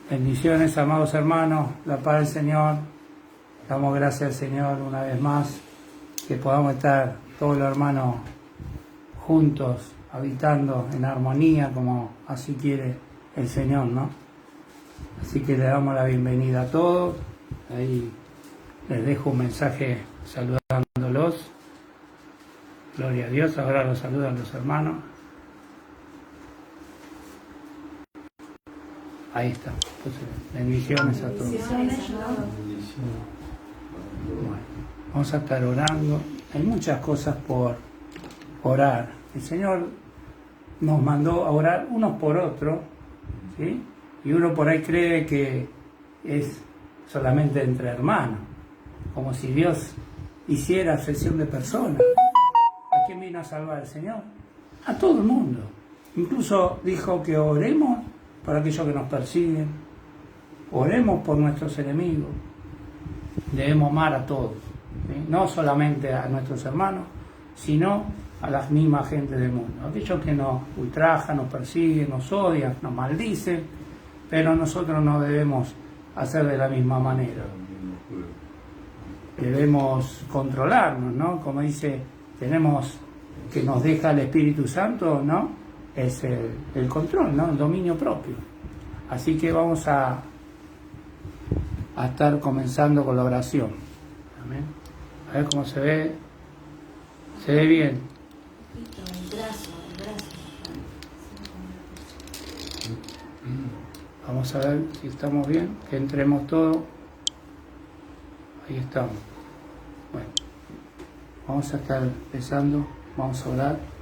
Bendiciones, amados hermanos, la paz del Señor. Damos gracias al Señor una vez más, que podamos estar todos los hermanos juntos, habitando en armonía, como así quiere el Señor, ¿no? Así que le damos la bienvenida a todos. Ahí les dejo un mensaje saludándolos. Gloria a Dios. Ahora los saludan los hermanos. Ahí está. Entonces, bendiciones a todos. Bueno, vamos a estar orando. Hay muchas cosas por orar. El Señor nos mandó a orar unos por otros, ¿sí? Y uno por ahí cree que es solamente entre hermanos, como si Dios hiciera acepción de personas. ¿A quién vino a salvar el Señor? A todo el mundo. Incluso dijo que oremos por aquellos que nos persiguen, oremos por nuestros enemigos. Debemos amar a todos, ¿sí? No solamente a nuestros hermanos, sino a las mismas gentes del mundo. Aquellos que nos ultrajan, nos persiguen, nos odian, nos maldicen, pero nosotros no debemos hacer de la misma manera. Debemos controlarnos, ¿no? Como dice, tenemos que nos deja el Espíritu Santo, ¿no? Es el control, ¿no? El dominio propio. Así que vamos a estar comenzando con la oración. Amén. A ver cómo se ve. Se ve bien. Vamos a ver si estamos bien, que entremos todos. Ahí estamos. Bueno, vamos a estar empezando, vamos a orar.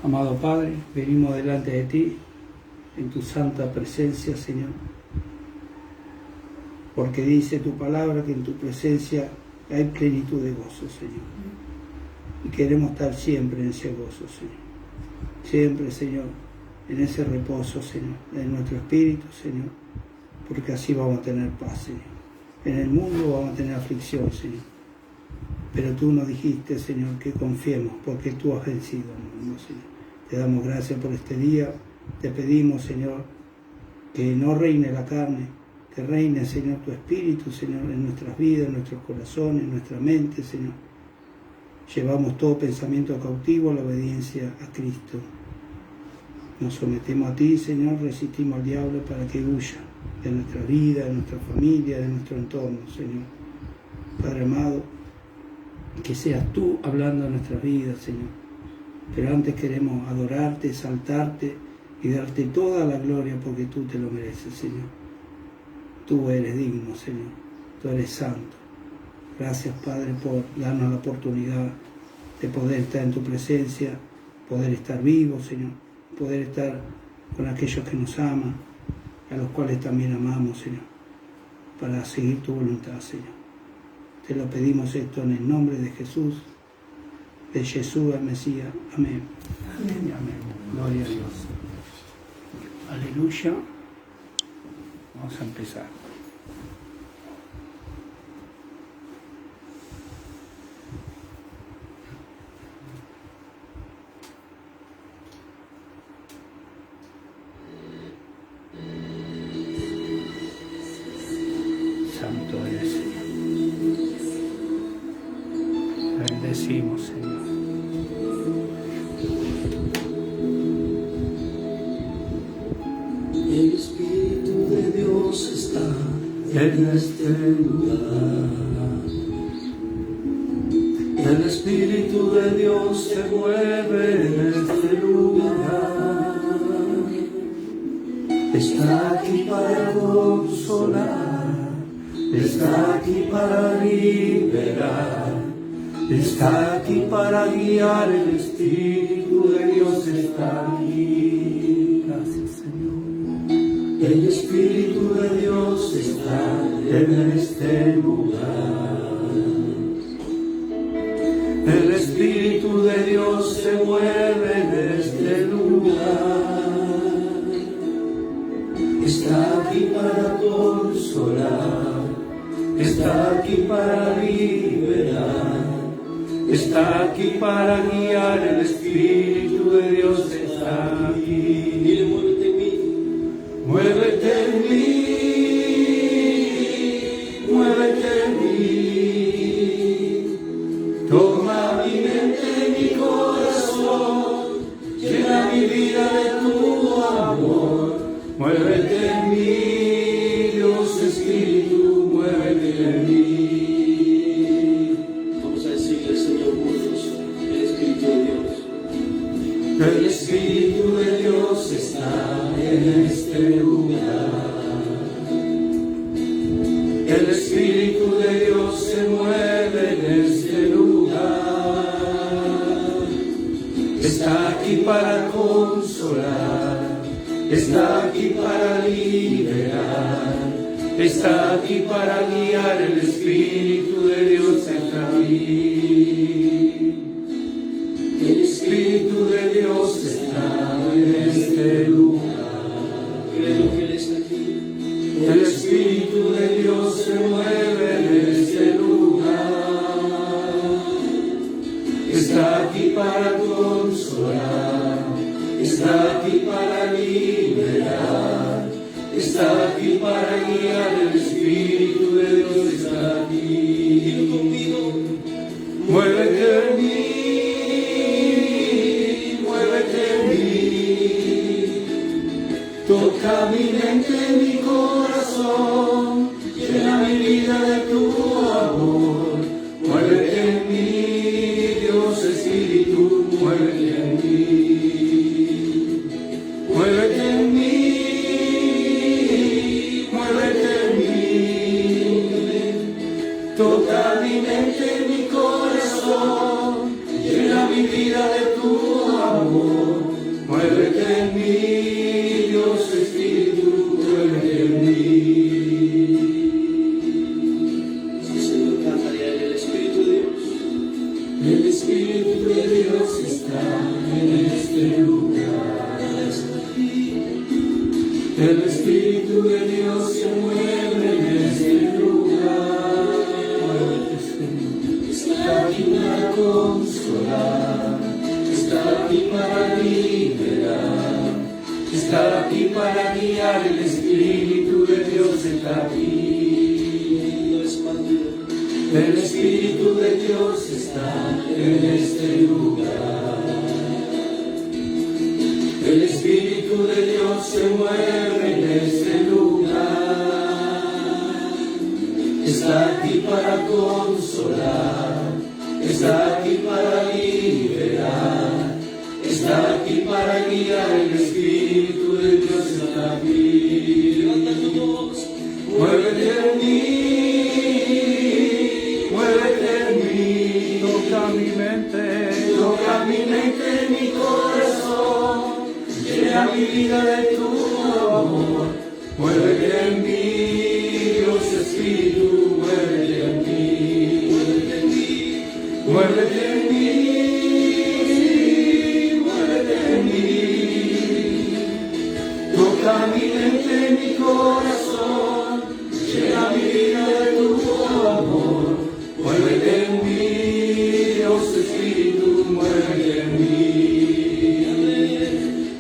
Amado Padre, venimos delante de ti, en tu santa presencia, Señor, porque dice tu palabra que en tu presencia hay plenitud de gozo, Señor, y queremos estar siempre en ese gozo, Señor, siempre, Señor, en ese reposo, Señor, en nuestro espíritu, Señor, porque así vamos a tener paz, Señor. En el mundo vamos a tener aflicción, Señor, pero tú nos dijiste, Señor, que confiemos, porque tú has vencido al mundo, Señor. Te damos gracias por este día. Te pedimos, Señor, que no reine la carne, que reine, Señor, tu Espíritu, Señor, en nuestras vidas, en nuestros corazones, en nuestra mente, Señor. Llevamos todo pensamiento cautivo a la obediencia a Cristo. Nos sometemos a ti, Señor, resistimos al diablo para que huya de nuestra vida, de nuestra familia, de nuestro entorno, Señor. Padre amado, que seas tú hablando en nuestras vidas, Señor. Pero antes queremos adorarte, exaltarte y darte toda la gloria porque tú te lo mereces, Señor. Tú eres digno, Señor. Tú eres santo. Gracias, Padre, por darnos la oportunidad de poder estar en tu presencia, poder estar vivos, Señor, poder estar con aquellos que nos aman, a los cuales también amamos, Señor, para seguir tu voluntad, Señor. Te lo pedimos esto en el nombre de Jesús, de Jesús el Mesías. Amén. Amén. Amén. Gloria a Dios. Aleluya. Vamos a empezar. Santo eres, Señor. Bendecimos, Señor. El Espíritu de Dios está en este lugar. El Espíritu de Dios se mueve en este lugar. Está aquí para consolar, está aquí para liberar, está aquí para guiar. El Espíritu de Dios está aquí. Gracias, Señor. El Espíritu de Dios está en este lugar. El Espíritu de Dios se mueve en este lugar. Está aquí para consolar, está aquí para liberar, está aquí para guiar. El Espíritu de Dios está aquí. Muévete en mí, muévete en mí. Toma mi mente, mi corazón, llena mi vida de tu amor. Muévete en mí, Dios Espíritu, muévete en mí. Vamos a decirle al Señor juntos, el Espíritu de Dios. El Espíritu de Dios está en este lugar. El Espíritu de Dios se mueve en este lugar. Está aquí para consolar, está aquí para liberar, está aquí para guiar. El Espíritu de Dios está aquí. El Espíritu de Dios está en este lugar. Creo que Él está aquí. El Espíritu de Dios se mueve en este lugar. Está aquí para consolar, está aquí para liberar, está aquí para guiar. El Espíritu de Dios está aquí. Dilo conmigo. Muévete en mí, muévete en mí. Toca mi mente, mi corazón, llena mi vida de tu amor. Muévete en mí, Dios Espíritu, muévete en mí. Muévete en mí, muévete en mí. Toca mi mente, mi corazón, llena mi vida de tu amor. Muévete en mí, Dios Espíritu, muévete en mí. Sí, Señor, cántale a Él, el Espíritu de Dios. El Espíritu de Dios está en este lugar. El Espíritu de Dios se mueve en este lugar. Muévete, Señor. Está aquí para consolar, está aquí para liberar, está aquí para guiar. El Espíritu de Dios está aquí. No es más duro. El Espíritu de Dios está en este lugar. El Espíritu de Dios se mueve en este lugar. Está aquí para consolar, está aquí para liberar, está aquí para guiar. El Espíritu de Dios está aquí. Levanta tu voz. Muévete en mí, muévete en mí. Toca mi mente, mi corazón, llena mi vida de tu amor. Muévete en mí, Dios Espíritu, muévete en mí. Muévete en mí, muévete en mí. Toca mi mente, mi corazón, llena mi vida de tu amor. Muévete en mí, Dios Espíritu, muévete en mí.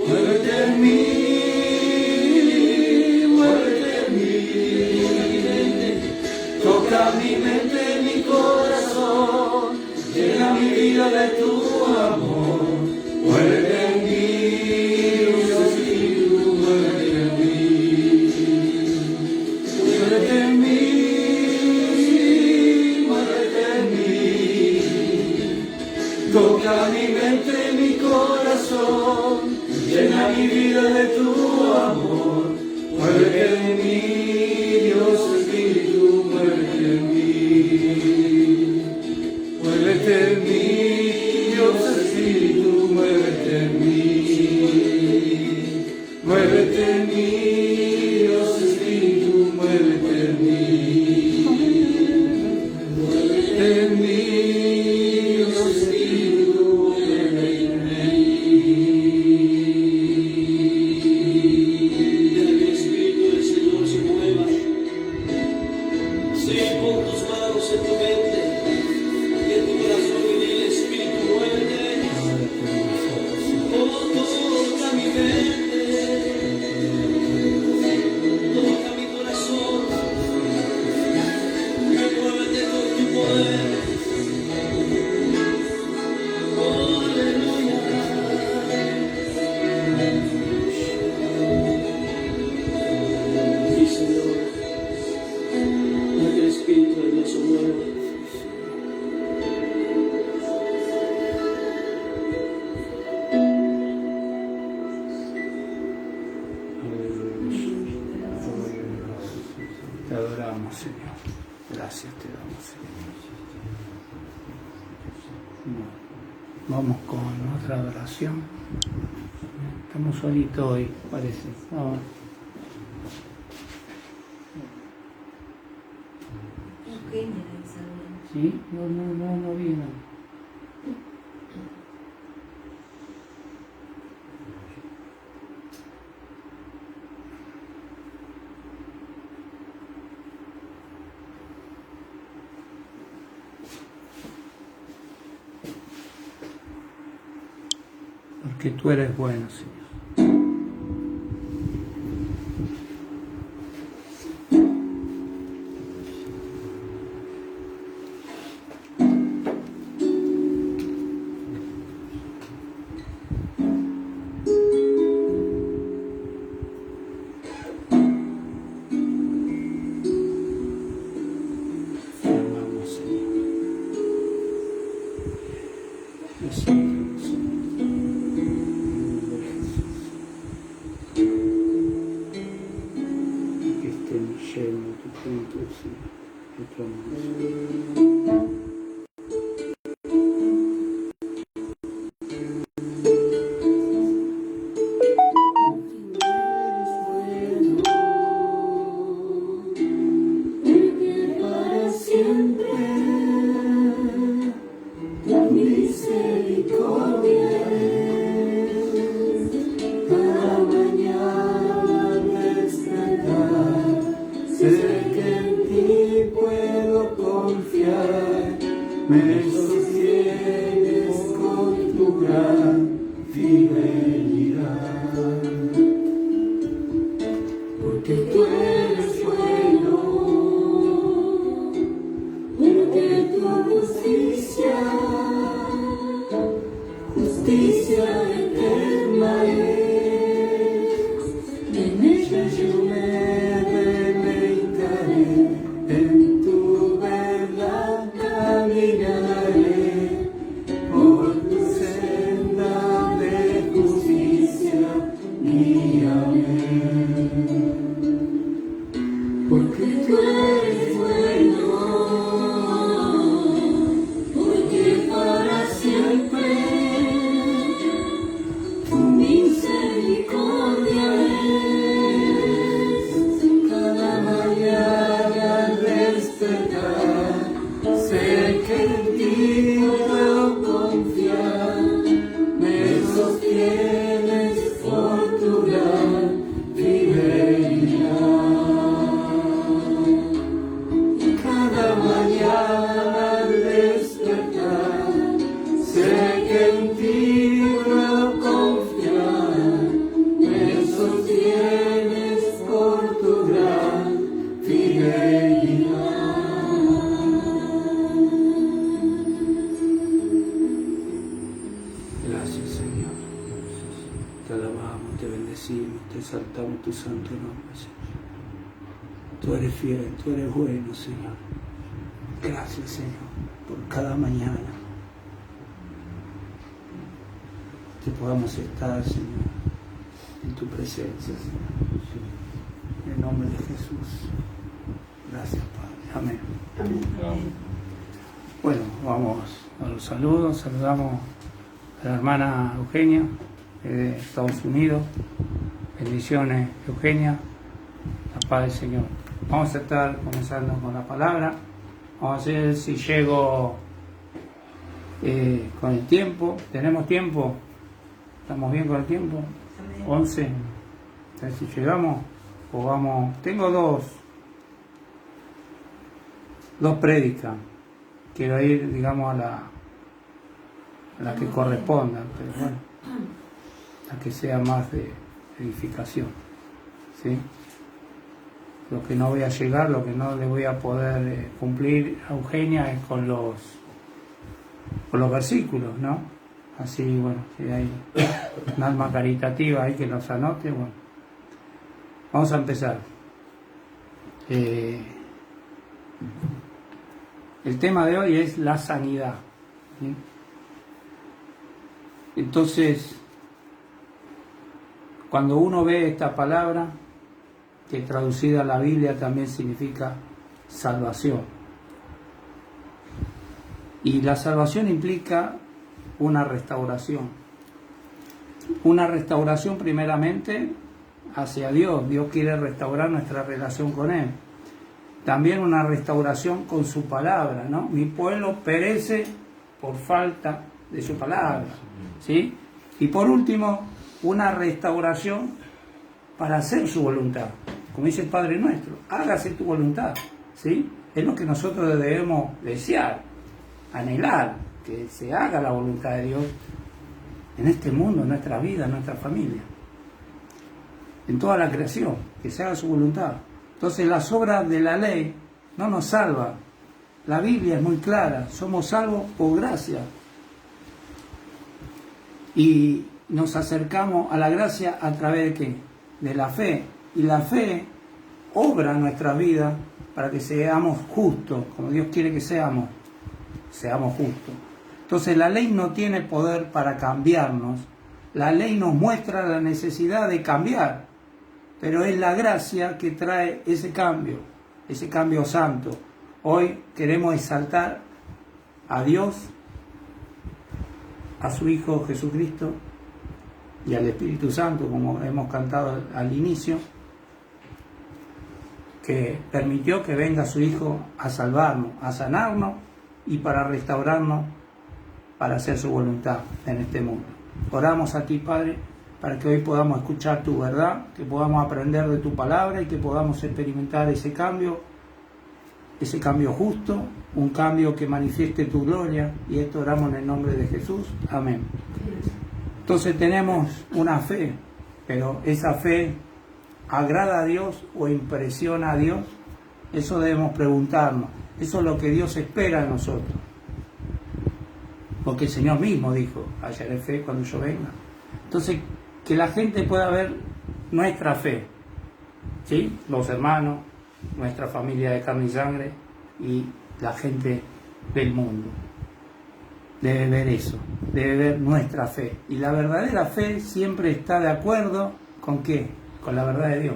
Muévete en mí, muévete en mí. Toca mi mente, mi corazón, llena mi vida de tu amor. Muévete en mí, Dios Espíritu, muévete en mí. adoramos, Señor. Gracias te damos, Señor. Vamos con otra adoración. Estamos solitos hoy, parece. Vamos. ¿Sí? No vino. Porque tú eres bueno, Señor. Tu santo nombre, Señor. Tú eres fiel, tú eres bueno, Señor. Gracias, Señor, por cada mañana que podamos estar, Señor, en tu presencia, Señor. En el nombre de Jesús. Gracias, Padre. Amén. Amén. Bueno, vamos a los saludos. Saludamos a la hermana Eugenia de Estados Unidos. Bendiciones, Eugenia, la paz del Señor. Vamos a estar comenzando con la palabra. Vamos a ver si llego con el tiempo. ¿Tenemos tiempo? ¿Estamos bien con el tiempo? 11. A ver si llegamos o vamos. Tengo dos prédicas. Quiero ir, digamos, a la que corresponda, pero bueno, a que sea más de edificación, ¿sí? Lo que no voy a llegar, lo que no le voy a poder cumplir a Eugenia es con los versículos, ¿no? Así, bueno, si hay un alma caritativa ahí que nos anote, bueno. Vamos a empezar. El tema de hoy es la sanidad, ¿sí? Entonces, cuando uno ve esta palabra, que traducida a la Biblia también significa salvación. Y la salvación implica una restauración. Una restauración primeramente hacia Dios. Dios quiere restaurar nuestra relación con Él. También una restauración con su palabra, ¿no? Mi pueblo perece por falta de su palabra, ¿sí? Y por último, una restauración para hacer su voluntad. Como dice el Padre Nuestro, hágase tu voluntad, ¿sí? Es lo que nosotros debemos desear, anhelar, que se haga la voluntad de Dios en este mundo, en nuestra vida, en nuestra familia, en toda la creación, que se haga su voluntad. Entonces las obras de la ley no nos salvan. La Biblia es muy clara, somos salvos por gracia. Y nos acercamos a la gracia a través de ¿qué? De la fe. Y la fe obra en nuestra vida para que seamos justos, como Dios quiere que seamos justos. Entonces la ley no tiene poder para cambiarnos. La ley nos muestra la necesidad de cambiar, pero es la gracia que trae ese cambio santo. Hoy queremos exaltar a Dios, a su Hijo Jesucristo y al Espíritu Santo, como hemos cantado al inicio, que permitió que venga su Hijo a salvarnos, a sanarnos y para restaurarnos, para hacer su voluntad en este mundo. Oramos a ti, Padre, para que hoy podamos escuchar tu verdad, que podamos aprender de tu palabra y que podamos experimentar ese cambio justo, un cambio que manifieste tu gloria, y esto oramos en el nombre de Jesús. Amén. Entonces tenemos una fe, pero esa fe agrada a Dios o impresiona a Dios. Eso debemos preguntarnos. Eso es lo que Dios espera de nosotros. Porque el Señor mismo dijo, hallaré fe cuando yo venga. Entonces, que la gente pueda ver nuestra fe, ¿sí? Los hermanos, nuestra familia de carne y sangre y la gente del mundo. Debe ver eso, debe ver nuestra fe. Y la verdadera fe siempre está de acuerdo ¿con qué? Con la verdad de Dios.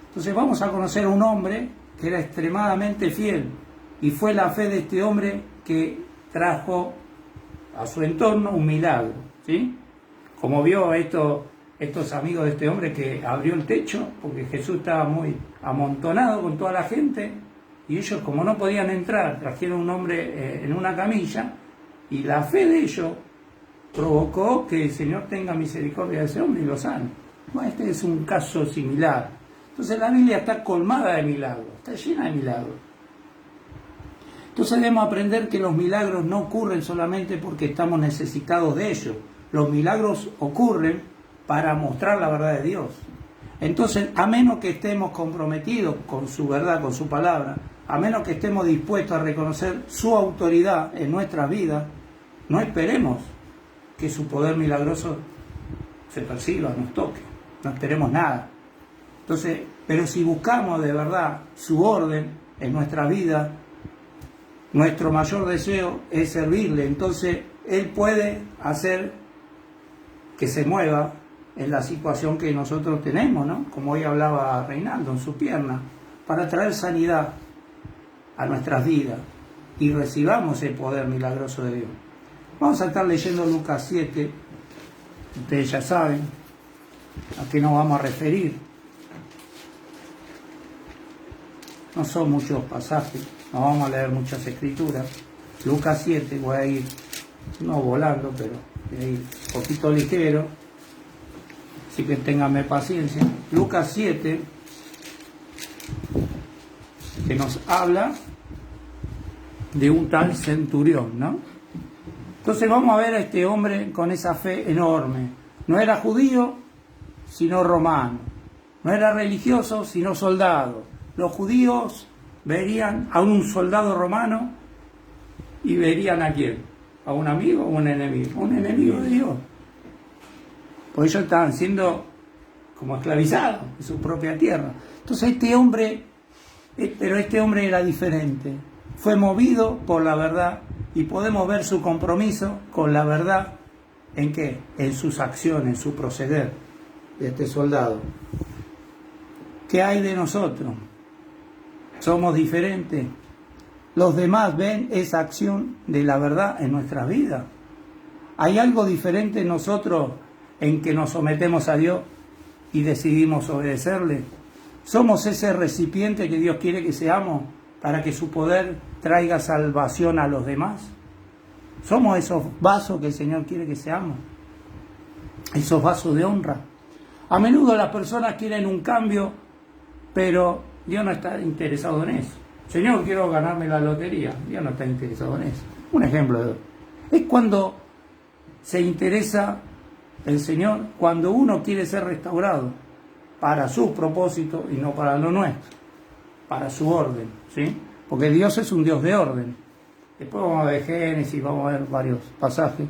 Entonces vamos a conocer a un hombre que era extremadamente fiel, y fue la fe de este hombre que trajo a su entorno un milagro, ¿sí? Como vio estos amigos de este hombre que abrió el techo, porque Jesús estaba muy amontonado con toda la gente, y ellos, como no podían entrar, trajeron un hombre en una camilla, y la fe de ellos provocó que el Señor tenga misericordia de ese hombre y lo sane. Bueno, este es un caso similar. Entonces la Biblia está colmada de milagros, está llena de milagros. Entonces debemos aprender que los milagros no ocurren solamente porque estamos necesitados de ellos. Los milagros ocurren para mostrar la verdad de Dios. Entonces, a menos que estemos comprometidos con su verdad, con su palabra, a menos que estemos dispuestos a reconocer su autoridad en nuestras vidas, no esperemos que su poder milagroso se perciba, nos toque, no esperemos nada. Entonces, pero si buscamos de verdad su orden en nuestra vida, nuestro mayor deseo es servirle. Entonces Él puede hacer que se mueva en la situación que nosotros tenemos, ¿no? Como hoy hablaba Reinaldo, en su pierna, para traer sanidad a nuestras vidas y recibamos el poder milagroso de Dios. Vamos a estar leyendo Lucas 7, ustedes ya saben a qué nos vamos a referir. No son muchos pasajes, no vamos a leer muchas escrituras. Lucas 7, voy a ir, no volando, pero voy a ir un poquito ligero, así que ténganme paciencia. Lucas 7, que nos habla de un tal centurión, ¿no? Entonces vamos a ver a este hombre con esa fe enorme. No era judío, sino romano. No era religioso, sino soldado. Los judíos verían a un soldado romano y verían a quién, a un amigo o un enemigo de Dios. Por ello estaban siendo como esclavizados en su propia tierra. Entonces este hombre era diferente, fue movido por la verdad, y podemos ver su compromiso con la verdad ¿en qué? En sus acciones, en su proceder de este soldado. ¿Qué hay de nosotros? ¿Somos diferentes? ¿Los demás ven esa acción de la verdad en nuestras vidas? ¿Hay algo diferente en nosotros en que nos sometemos a Dios y decidimos obedecerle? ¿Somos ese recipiente que Dios quiere que seamos para que su poder traiga salvación a los demás? ¿Somos esos vasos que el Señor quiere que seamos? Esos vasos de honra. A menudo las personas quieren un cambio, pero Dios no está interesado en eso. Señor, quiero ganarme la lotería. Dios no está interesado en eso. Un ejemplo es cuando se interesa el Señor, cuando uno quiere ser restaurado para sus propósitos y no para lo nuestro, para su orden, ¿sí? Porque Dios es un Dios de orden. Después vamos a ver Génesis, vamos a ver varios pasajes.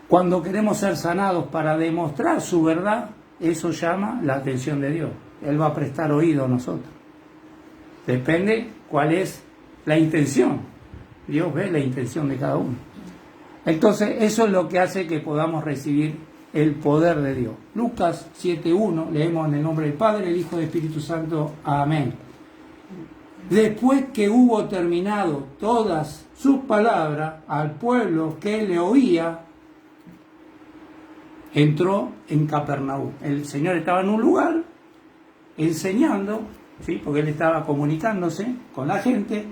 Cuando queremos ser sanados para demostrar su verdad, eso llama la atención de Dios. Él va a prestar oído a nosotros. Depende cuál es la intención. Dios ve la intención de cada uno. Entonces, eso es lo que hace que podamos recibir el poder de Dios. Lucas 7:1, leemos en el nombre del Padre, el Hijo y del Espíritu Santo. Amén. Después que hubo terminado todas sus palabras al pueblo que le oía, entró en Capernaum. El Señor estaba en un lugar enseñando, ¿sí? Porque Él estaba comunicándose con la gente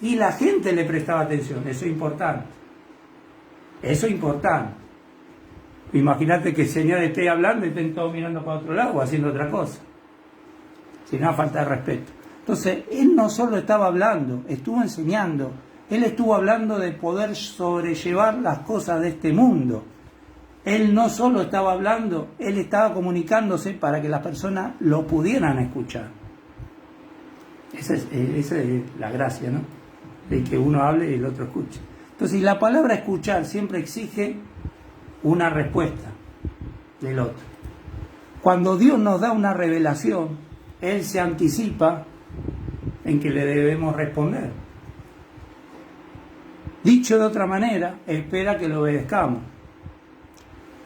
y la gente le prestaba atención. Eso es importante. Eso es importante. Imagínate que el Señor esté hablando y estén todos mirando para otro lado o haciendo otra cosa. Si no, falta de respeto. Entonces, Él no solo estaba hablando, estuvo enseñando. Él estuvo hablando de poder sobrellevar las cosas de este mundo. Él no solo estaba hablando, Él estaba comunicándose para que las personas lo pudieran escuchar. Esa es la gracia, ¿no? De que uno hable y el otro escuche. Entonces, la palabra escuchar siempre exige una respuesta del otro. Cuando Dios nos da una revelación, Él se anticipa en que le debemos responder. Dicho de otra manera, espera que lo obedezcamos.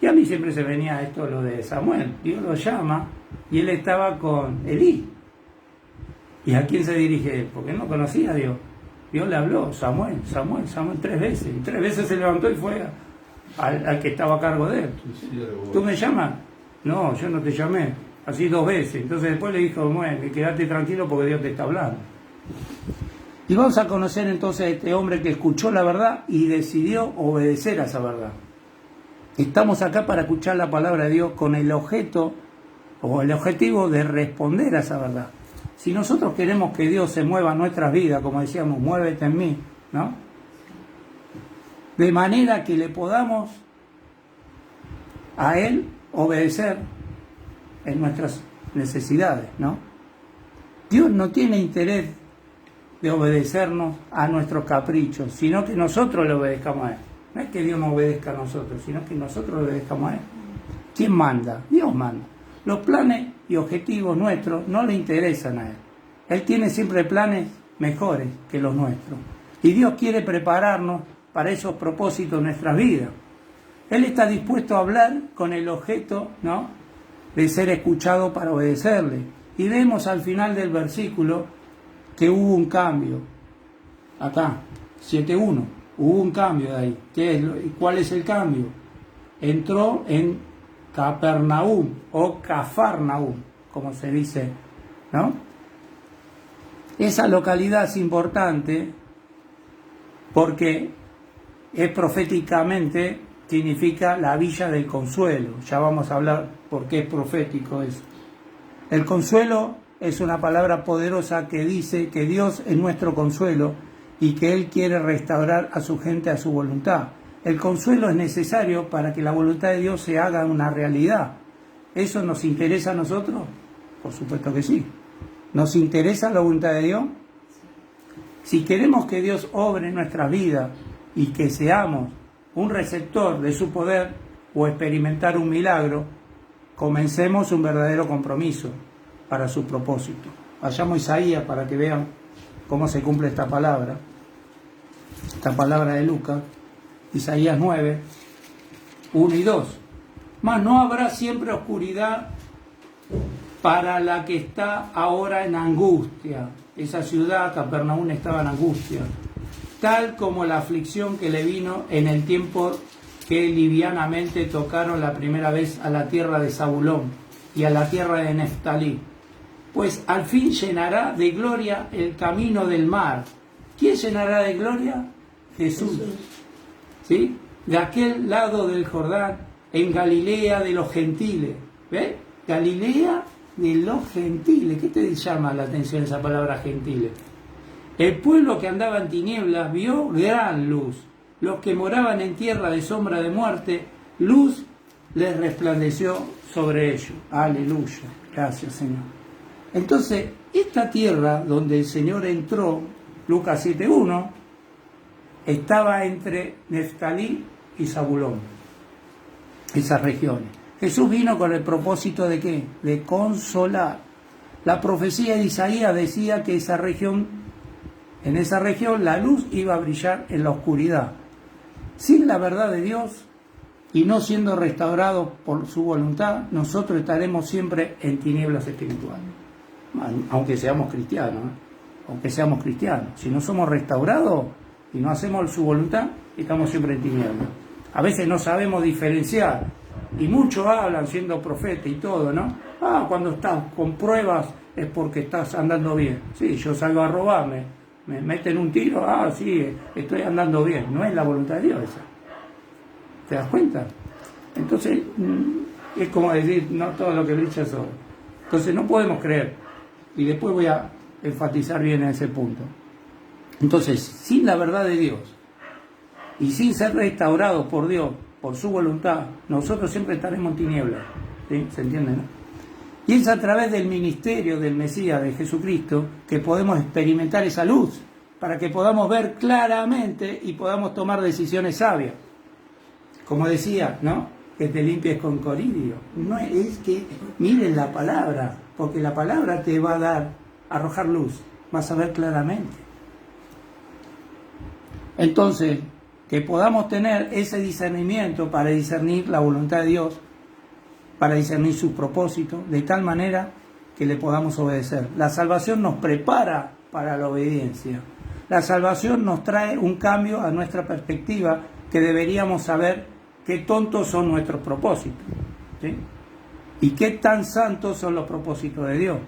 Y a mí siempre se venía esto, lo de Samuel. Dios lo llama y él estaba con Elí. ¿Y a quién se dirige él? Porque no conocía a Dios. Dios le habló, Samuel, 3 veces. Y 3 veces se levantó y fue al que estaba a cargo de él. ¿Tú me llamas? No, yo no te llamé. Así 2 veces. Entonces después le dijo, bueno, quédate tranquilo porque Dios te está hablando. Y vamos a conocer entonces a este hombre que escuchó la verdad y decidió obedecer a esa verdad. Estamos acá para escuchar la palabra de Dios con el objeto o el objetivo de responder a esa verdad. Si nosotros queremos que Dios se mueva en nuestras vidas, como decíamos, muévete en mí, ¿no? De manera que le podamos a Él obedecer en nuestras necesidades, ¿no? Dios no tiene interés de obedecernos a nuestros caprichos, sino que nosotros le obedezcamos a Él. No es que Dios nos obedezca a nosotros, sino que nosotros le obedezcamos a Él. ¿Quién manda? Dios manda. Los planes y objetivos nuestros no le interesan a Él. Él tiene siempre planes mejores que los nuestros. Y Dios quiere prepararnos para esos propósitos en nuestras vidas. Él está dispuesto a hablar con el objeto, ¿no?, de ser escuchado para obedecerle. Y vemos al final del versículo que hubo un cambio. Acá, 7:1. Hubo un cambio de ahí. ¿Cuál es el cambio? Entró en Capernaum o Cafarnaum, como se dice, ¿no? Esa localidad es importante porque es proféticamente, significa la villa del consuelo. Ya vamos a hablar por qué es profético eso. El consuelo es una palabra poderosa que dice que Dios es nuestro consuelo y que Él quiere restaurar a su gente a su voluntad. El consuelo es necesario para que la voluntad de Dios se haga una realidad. ¿Eso nos interesa a nosotros? Por supuesto que sí. ¿Nos interesa la voluntad de Dios? Si queremos que Dios obre en nuestras vidas y que seamos un receptor de su poder o experimentar un milagro, comencemos un verdadero compromiso para su propósito. Vayamos a Isaías para que vean cómo se cumple esta palabra de Lucas. Isaías 9, 1 y 2. Mas no habrá siempre oscuridad para la que está ahora en angustia. Esa ciudad, Capernaum, estaba en angustia, tal como la aflicción que le vino en el tiempo que livianamente tocaron la primera vez a la tierra de Zabulón y a la tierra de Neftalí. Pues al fin llenará de gloria el camino del mar. ¿Quién llenará de gloria? Jesús. ¿Sí? De aquel lado del Jordán, en Galilea de los gentiles. ¿Ves? Galilea de los gentiles. ¿Qué te llama la atención esa palabra gentiles? El pueblo que andaba en tinieblas vio gran luz. Los que moraban en tierra de sombra de muerte, luz les resplandeció sobre ellos. Aleluya. Gracias, Señor. Entonces, esta tierra donde el Señor entró, Lucas 7:1, estaba entre Neftalí y Zabulón, esas regiones. Jesús vino con el propósito de ¿qué? De consolar. La profecía de Isaías decía que en esa región la luz iba a brillar en la oscuridad. Sin la verdad de Dios y no siendo restaurados por su voluntad, nosotros estaremos siempre en tinieblas espirituales. Aunque seamos cristianos, aunque seamos cristianos. Si no somos restaurados y no hacemos su voluntad, estamos siempre en tinieblas. A veces no sabemos diferenciar, y muchos hablan siendo profeta y todo, ¿no? Cuando estás con pruebas es porque estás andando bien. Sí, yo salgo a robarme, me meten un tiro, sí, estoy andando bien. No es la voluntad de Dios esa. ¿Te das cuenta? Entonces, es como decir, no todo lo que brilla es oro. Entonces no podemos creer. Y después voy a enfatizar bien en ese punto. Entonces, sin la verdad de Dios y sin ser restaurados por Dios, por su voluntad, nosotros siempre estaremos en tinieblas. ¿Sí? ¿Se entiende, no? Y es a través del ministerio del Mesías, de Jesucristo, que podemos experimentar esa luz, para que podamos ver claramente y podamos tomar decisiones sabias. Como decía, ¿no? Que te limpies con coridio. No es que miren la palabra, porque la palabra te va a arrojar luz, vas a ver claramente. Entonces, que podamos tener ese discernimiento para discernir la voluntad de Dios, para discernir sus propósitos, de tal manera que le podamos obedecer. La salvación nos prepara para la obediencia. La salvación nos trae un cambio a nuestra perspectiva, que deberíamos saber qué tontos son nuestros propósitos, ¿sí? Y qué tan santos son los propósitos de Dios.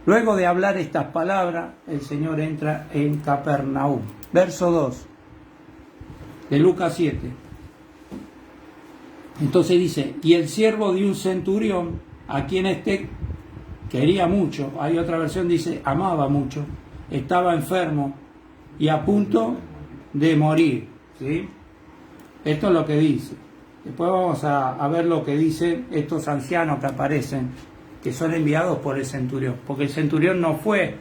Luego de hablar estas palabras, el Señor entra en Capernaum. Verso 2 de Lucas 7. Entonces dice, y el siervo de un centurión, a quien quería mucho, hay otra versión dice, amaba mucho, estaba enfermo y a punto de morir. ¿Sí? Esto es lo que dice. Después vamos a ver lo que dicen estos ancianos que aparecen, que son enviados por el centurión, porque el centurión no fue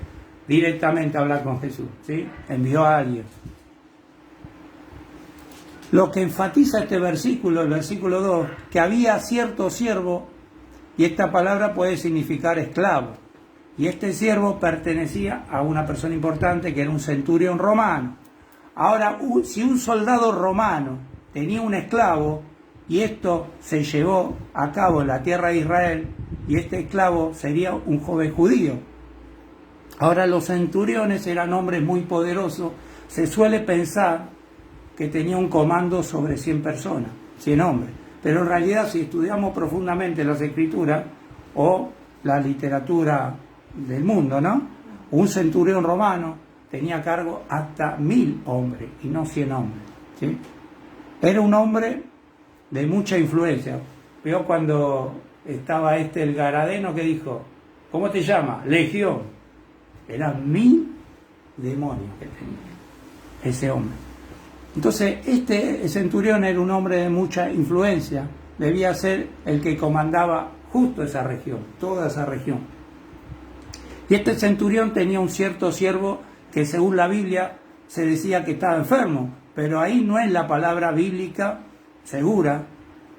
directamente a hablar con Jesús, ¿sí? Envió a alguien. Lo que enfatiza este versículo, el versículo 2, que había cierto siervo, y esta palabra puede significar esclavo, y este siervo pertenecía a una persona importante que era un centurión romano. Ahora, si un soldado romano tenía un esclavo, y esto se llevó a cabo en la tierra de Israel, y este esclavo sería un joven judío. Ahora, los centuriones eran hombres muy poderosos. Se suele pensar que tenía un comando sobre 100 personas, 100 hombres. Pero en realidad, si estudiamos profundamente las escrituras o la literatura del mundo, ¿no? Un centurión romano tenía a cargo hasta 1000 hombres y no 100 hombres, ¿sí? Era un hombre de mucha influencia. Veo cuando estaba el Garadeno que dijo, ¿cómo te llamas? Legión. Eran 1000 demonios que tenía ese hombre. Entonces, este centurión era un hombre de mucha influencia, debía ser el que comandaba justo esa región, toda esa región. Y este centurión tenía un cierto siervo que según la Biblia se decía que estaba enfermo, pero ahí no es la palabra bíblica segura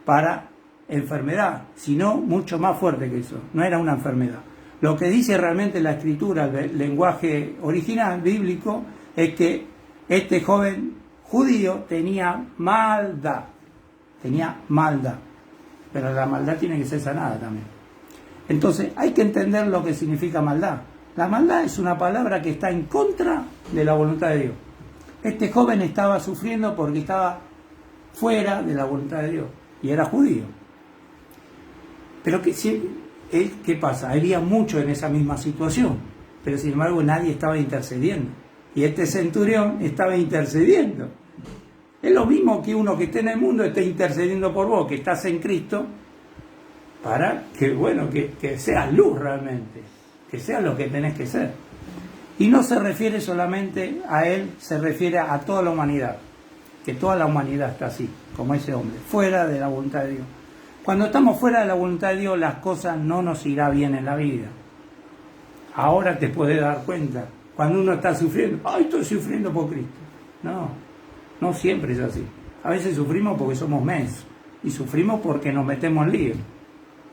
para enfermedad, sino mucho más fuerte que eso, no era una enfermedad. Lo que dice realmente la escritura, el lenguaje original bíblico, es que este joven judío tenía maldad, pero la maldad tiene que ser sanada también. Entonces hay que entender lo que significa maldad. La maldad es una palabra que está en contra de la voluntad de Dios. Este joven estaba sufriendo porque estaba fuera de la voluntad de Dios y era judío. Pero ¿qué pasa? Había mucho en esa misma situación, pero sin embargo nadie estaba intercediendo. Y este centurión estaba intercediendo. Es lo mismo que uno que esté en el mundo esté intercediendo por vos, que estás en Cristo, para que seas luz realmente, que seas lo que tenés que ser. Y no se refiere solamente a él, se refiere a toda la humanidad, que toda la humanidad está así, como ese hombre, fuera de la voluntad de Dios. Cuando estamos fuera de la voluntad de Dios, las cosas no nos irá bien en la vida. Ahora te puedes dar cuenta, cuando uno está sufriendo, ¡ay, estoy sufriendo por Cristo! No siempre es así. A veces sufrimos porque somos mensos, y sufrimos porque nos metemos en lío.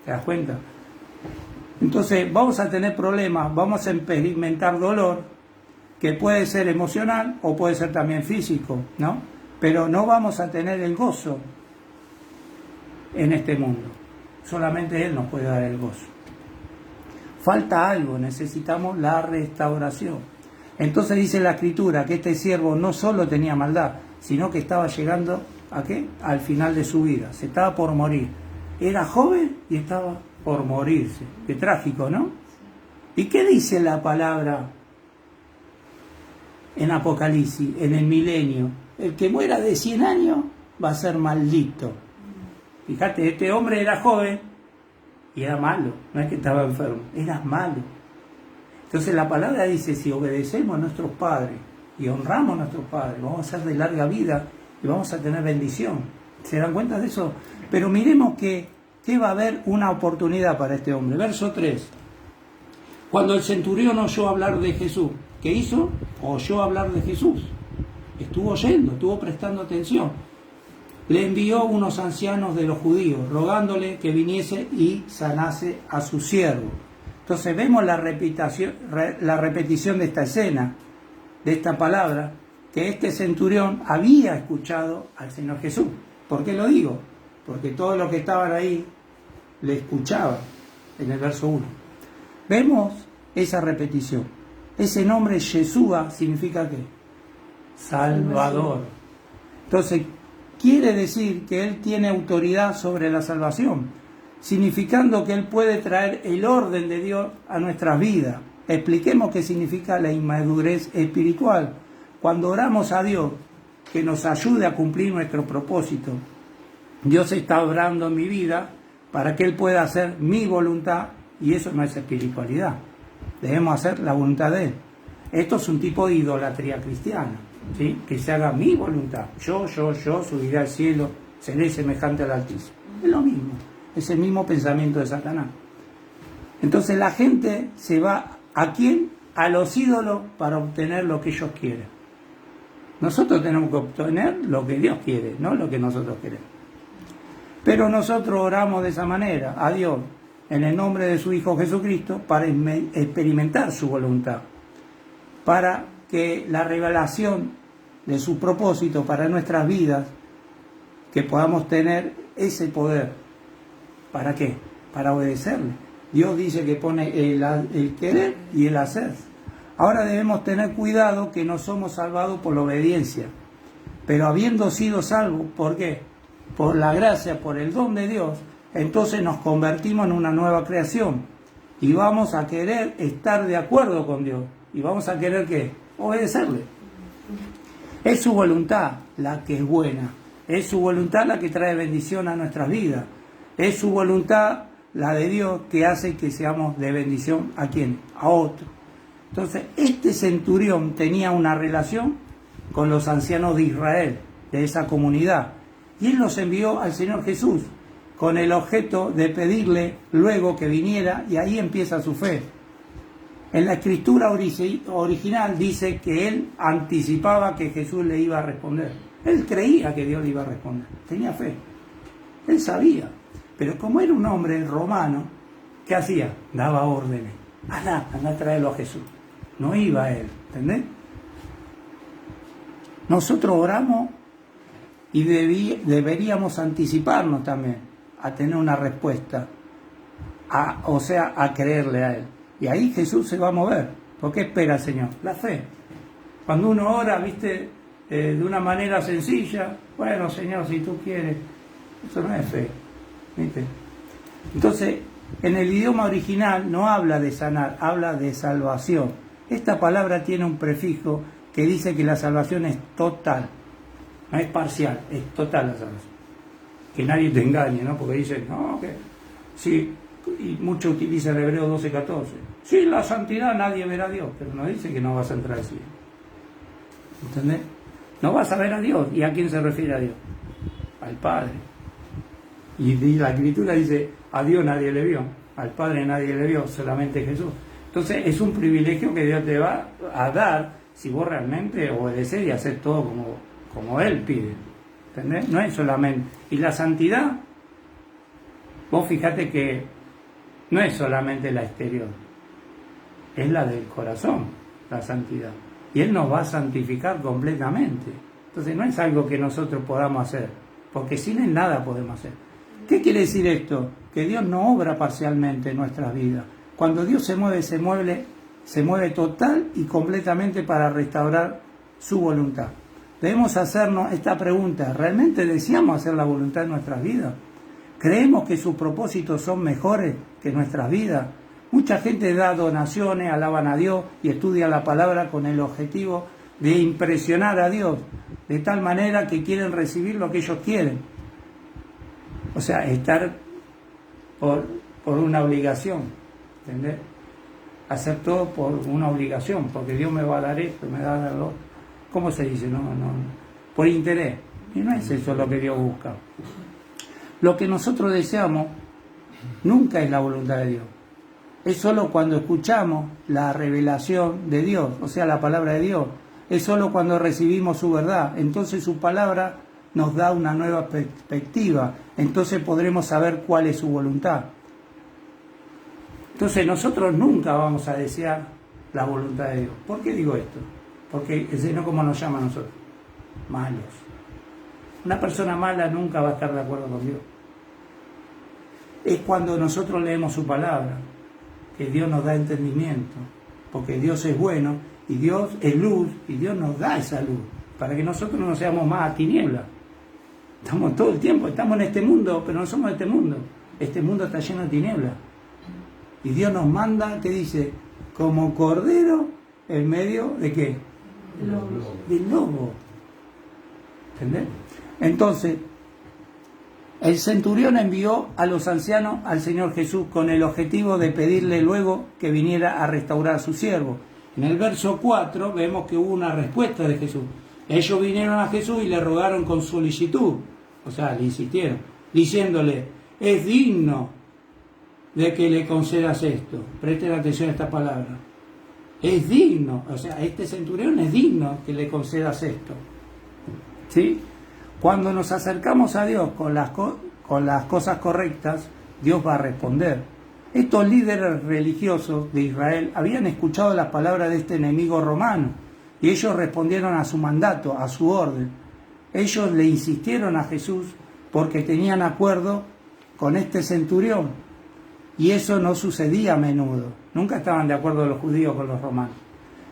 ¿Te das cuenta? Entonces vamos a tener problemas, vamos a experimentar dolor, que puede ser emocional o puede ser también físico, ¿no? Pero no vamos a tener el gozo en este mundo. Solamente Él nos puede dar el gozo. Falta algo, necesitamos la restauración. Entonces dice la Escritura que este siervo no solo tenía maldad, sino que estaba llegando ¿a qué? Al final de su vida, se estaba por morir. Era joven y estaba por morirse. Qué trágico, ¿no? ¿Y qué dice la palabra en Apocalipsis, en el milenio? El que muera de 100 años va a ser maldito. Fíjate, este hombre era joven y era malo, no es que estaba enfermo, era malo. Entonces la palabra dice, si obedecemos a nuestros padres y honramos a nuestros padres, vamos a ser de larga vida y vamos a tener bendición. ¿Se dan cuenta de eso? Pero miremos que va a haber una oportunidad para este hombre. Verso 3. Cuando el centurión oyó hablar de Jesús, ¿qué hizo? Oyó hablar de Jesús. Estuvo oyendo, estuvo prestando atención. Le envió unos ancianos de los judíos, rogándole que viniese y sanase a su siervo. Entonces vemos la repetición de esta escena, de esta palabra, que este centurión había escuchado al Señor Jesús. ¿Por qué lo digo? Porque todos los que estaban ahí le escuchaban, en el verso 1. Vemos esa repetición. Ese nombre Yeshua significa ¿qué? Salvador. Entonces, quiere decir que Él tiene autoridad sobre la salvación, significando que Él puede traer el orden de Dios a nuestras vidas. Expliquemos qué significa la inmadurez espiritual. Cuando oramos a Dios que nos ayude a cumplir nuestro propósito, Dios está obrando en mi vida para que Él pueda hacer mi voluntad, y eso no es espiritualidad. Debemos hacer la voluntad de Él. Esto es un tipo de idolatría cristiana, ¿sí? Que se haga mi voluntad. Yo subiré al cielo, seré semejante al Altísimo. Es lo mismo, es el mismo pensamiento de Satanás. Entonces la gente se va ¿a quién? A los ídolos para obtener lo que ellos quieren. Nosotros tenemos que obtener lo que Dios quiere, no lo que nosotros queremos. Pero nosotros oramos de esa manera a Dios, en el nombre de su Hijo Jesucristo, para experimentar su voluntad, para que la revelación de su propósito para nuestras vidas, que podamos tener ese poder. ¿Para qué? Para obedecerle. Dios dice que pone el querer y el hacer. Ahora debemos tener cuidado que no somos salvados por la obediencia, pero habiendo sido salvos, ¿por qué? Por la gracia, por el don de Dios, entonces nos convertimos en una nueva creación y vamos a querer estar de acuerdo con Dios y vamos a querer ¿qué? Obedecerle. Es su voluntad la que es buena, es su voluntad la que trae bendición a nuestras vidas, es su voluntad la de Dios que hace que seamos de bendición ¿a quién? A otro. Entonces este centurión tenía una relación con los ancianos de Israel, de esa comunidad, y él los envió al Señor Jesús con el objeto de pedirle luego que viniera, y ahí empieza su fe. En la escritura original dice que él anticipaba que Jesús le iba a responder. Él creía que Dios le iba a responder, tenía fe, él sabía. Pero como era un hombre romano, ¿qué hacía? Daba órdenes. Anda a traerlo a Jesús. No iba a él, ¿entendés? Nosotros oramos y deberíamos anticiparnos también a tener una respuesta a creerle a Él. Y ahí Jesús se va a mover. ¿Por qué espera el Señor? La fe. Cuando uno ora, viste, de una manera sencilla, bueno, Señor, si tú quieres, eso no es fe, ¿viste? Entonces, en el idioma original no habla de sanar, habla de salvación. Esta palabra tiene un prefijo que dice que la salvación es total, no es parcial, es total la salvación. Que nadie te engañe, ¿no? Porque dicen, no, que sí, y mucho utiliza el Hebreo 12:14. Sí, la santidad nadie verá a Dios, pero no dice que no vas a entrar al cielo. ¿Entendés? No vas a ver a Dios. ¿Y a quién se refiere a Dios? Al Padre. Y la Escritura dice, a Dios nadie le vio, al Padre nadie le vio, solamente Jesús. Entonces es un privilegio que Dios te va a dar si vos realmente obedeces y haces todo como Él pide. ¿Entendés? No es solamente... Y la santidad, vos fijate que no es solamente la exterior, es la del corazón, la santidad. Y Él nos va a santificar completamente. Entonces no es algo que nosotros podamos hacer, porque sin Él nada podemos hacer. ¿Qué quiere decir esto? Que Dios no obra parcialmente en nuestras vidas. Cuando Dios se mueve total y completamente para restaurar su voluntad. Debemos hacernos esta pregunta: ¿realmente deseamos hacer la voluntad en nuestras vidas? ¿Creemos que sus propósitos son mejores que nuestras vidas? Mucha gente da donaciones, alaban a Dios y estudia la palabra con el objetivo de impresionar a Dios, de tal manera que quieren recibir lo que ellos quieren. O sea, estar por una obligación, ¿entendés? Hacer todo por una obligación, porque Dios me va a dar esto, me va a dar lo otro. ¿Cómo se dice? No, por interés. Y no es eso lo que Dios busca. Lo que nosotros deseamos nunca es la voluntad de Dios. Es solo cuando escuchamos la revelación de Dios, o sea, la palabra de Dios. Es solo cuando recibimos su verdad. Entonces su palabra nos da una nueva perspectiva. Entonces podremos saber cuál es su voluntad. Entonces nosotros nunca vamos a desear la voluntad de Dios. ¿Por qué digo esto? Porque el Señor, ¿cómo nos llama a nosotros? Malos. Una persona mala nunca va a estar de acuerdo con Dios. Es cuando nosotros leemos su palabra que Dios nos da entendimiento, porque Dios es bueno y Dios es luz y Dios nos da esa luz para que nosotros no seamos más a tinieblas. Estamos todo el tiempo, estamos en este mundo, pero no somos de este mundo. Este mundo está lleno de tinieblas. Y Dios nos manda, ¿qué dice? Como cordero en medio de ¿qué? Del lobo. ¿Entendés? Entonces, el centurión envió a los ancianos al Señor Jesús con el objetivo de pedirle luego que viniera a restaurar a su siervo. En el verso 4 vemos que hubo una respuesta de Jesús. Ellos vinieron a Jesús y le rogaron con solicitud, o sea, le insistieron, diciéndole, es digno de que le concedas esto. Presten atención a esta palabra. Es digno, o sea, este centurión es digno que le concedas esto. ¿Sí? Cuando nos acercamos a Dios con las cosas correctas, Dios va a responder. Estos líderes religiosos de Israel habían escuchado las palabras de este enemigo romano y ellos respondieron a su mandato, a su orden. Ellos le insistieron a Jesús porque tenían acuerdo con este centurión y eso no sucedía a menudo. Nunca estaban de acuerdo los judíos con los romanos.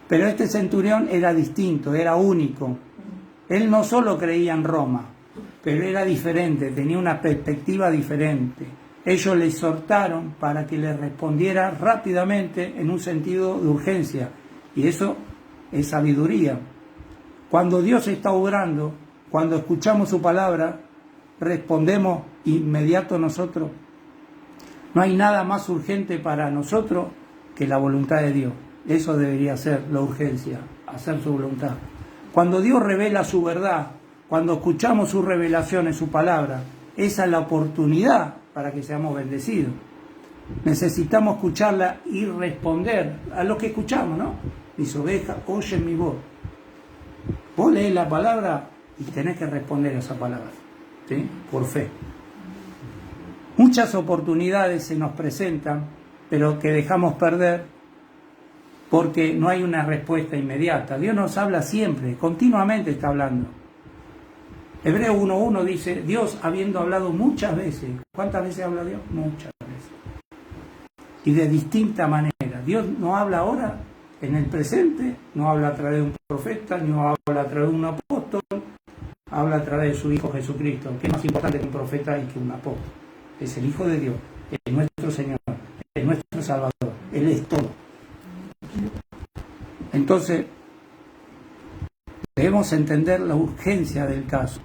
Pero este centurión era distinto, era único. Él no solo creía en Roma, pero era diferente, tenía una perspectiva diferente. Ellos le exhortaron para que le respondiera rápidamente en un sentido de urgencia. Y eso es sabiduría. Cuando Dios está obrando, cuando escuchamos su palabra, respondemos inmediato nosotros. No hay nada más urgente para nosotros que la voluntad de Dios. Eso debería ser la urgencia, hacer su voluntad. Cuando Dios revela su verdad, cuando escuchamos sus revelaciones, su palabra, esa es la oportunidad para que seamos bendecidos. Necesitamos escucharla y responder a lo que escuchamos, ¿no? Mis ovejas oyen mi voz. Vos lees la palabra y tenés que responder a esa palabra, ¿sí? Por fe. Muchas oportunidades se nos presentan, pero que dejamos perder porque no hay una respuesta inmediata. Dios nos habla siempre, continuamente está hablando. Hebreo 1.1 dice, Dios habiendo hablado muchas veces. ¿Cuántas veces habla Dios? Muchas veces. y de distinta manera. Dios no habla ahora en el presente, no habla a través de un profeta, no habla a través de un apóstol, habla a través de su Hijo Jesucristo, que es más importante que un profeta y que un apóstol. Es el Hijo de Dios, es nuestro Señor, es nuestro Salvador, Él es todo. Entonces, debemos entender la urgencia del caso.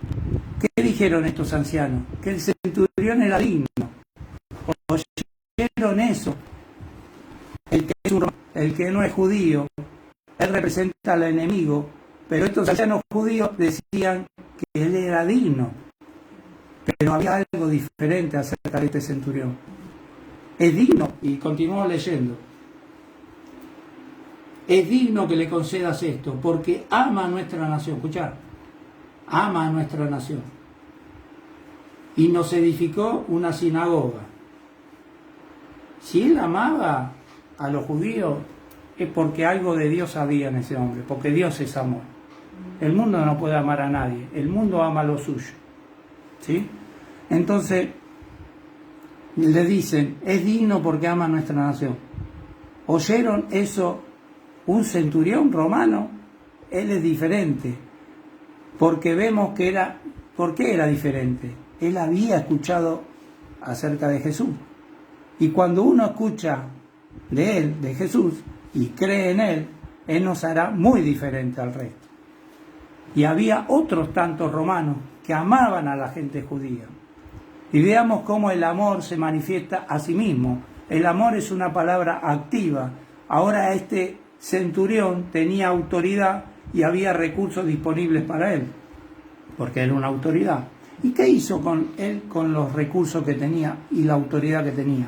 ¿Qué dijeron estos ancianos? Que el centurión era digno. Oyeron eso. El que no es judío, él representa al enemigo, pero estos ancianos judíos decían que él era digno. Pero había algo diferente acerca de este centurión. Es digno, y continuamos leyendo, es digno que le concedas esto, porque ama a nuestra nación. Escuchad, ama a nuestra nación. Y nos edificó una sinagoga. Si él amaba a los judíos, es porque algo de Dios había en ese hombre, porque Dios es amor. El mundo no puede amar a nadie, el mundo ama lo suyo. ¿Sí? Entonces, le dicen, es digno porque ama a nuestra nación. ¿Oyeron eso? Un centurión romano, él es diferente, porque vemos que era, ¿por qué era diferente? Él había escuchado acerca de Jesús. Y cuando uno escucha de él, de Jesús, y cree en él nos hará muy diferente al resto. Y había otros tantos romanos que amaban a la gente judía. Y veamos cómo el amor se manifiesta a sí mismo. El amor es una palabra activa. Ahora este centurión tenía autoridad y había recursos disponibles para él, porque era una autoridad. ¿Y qué hizo con él con los recursos que tenía y la autoridad que tenía?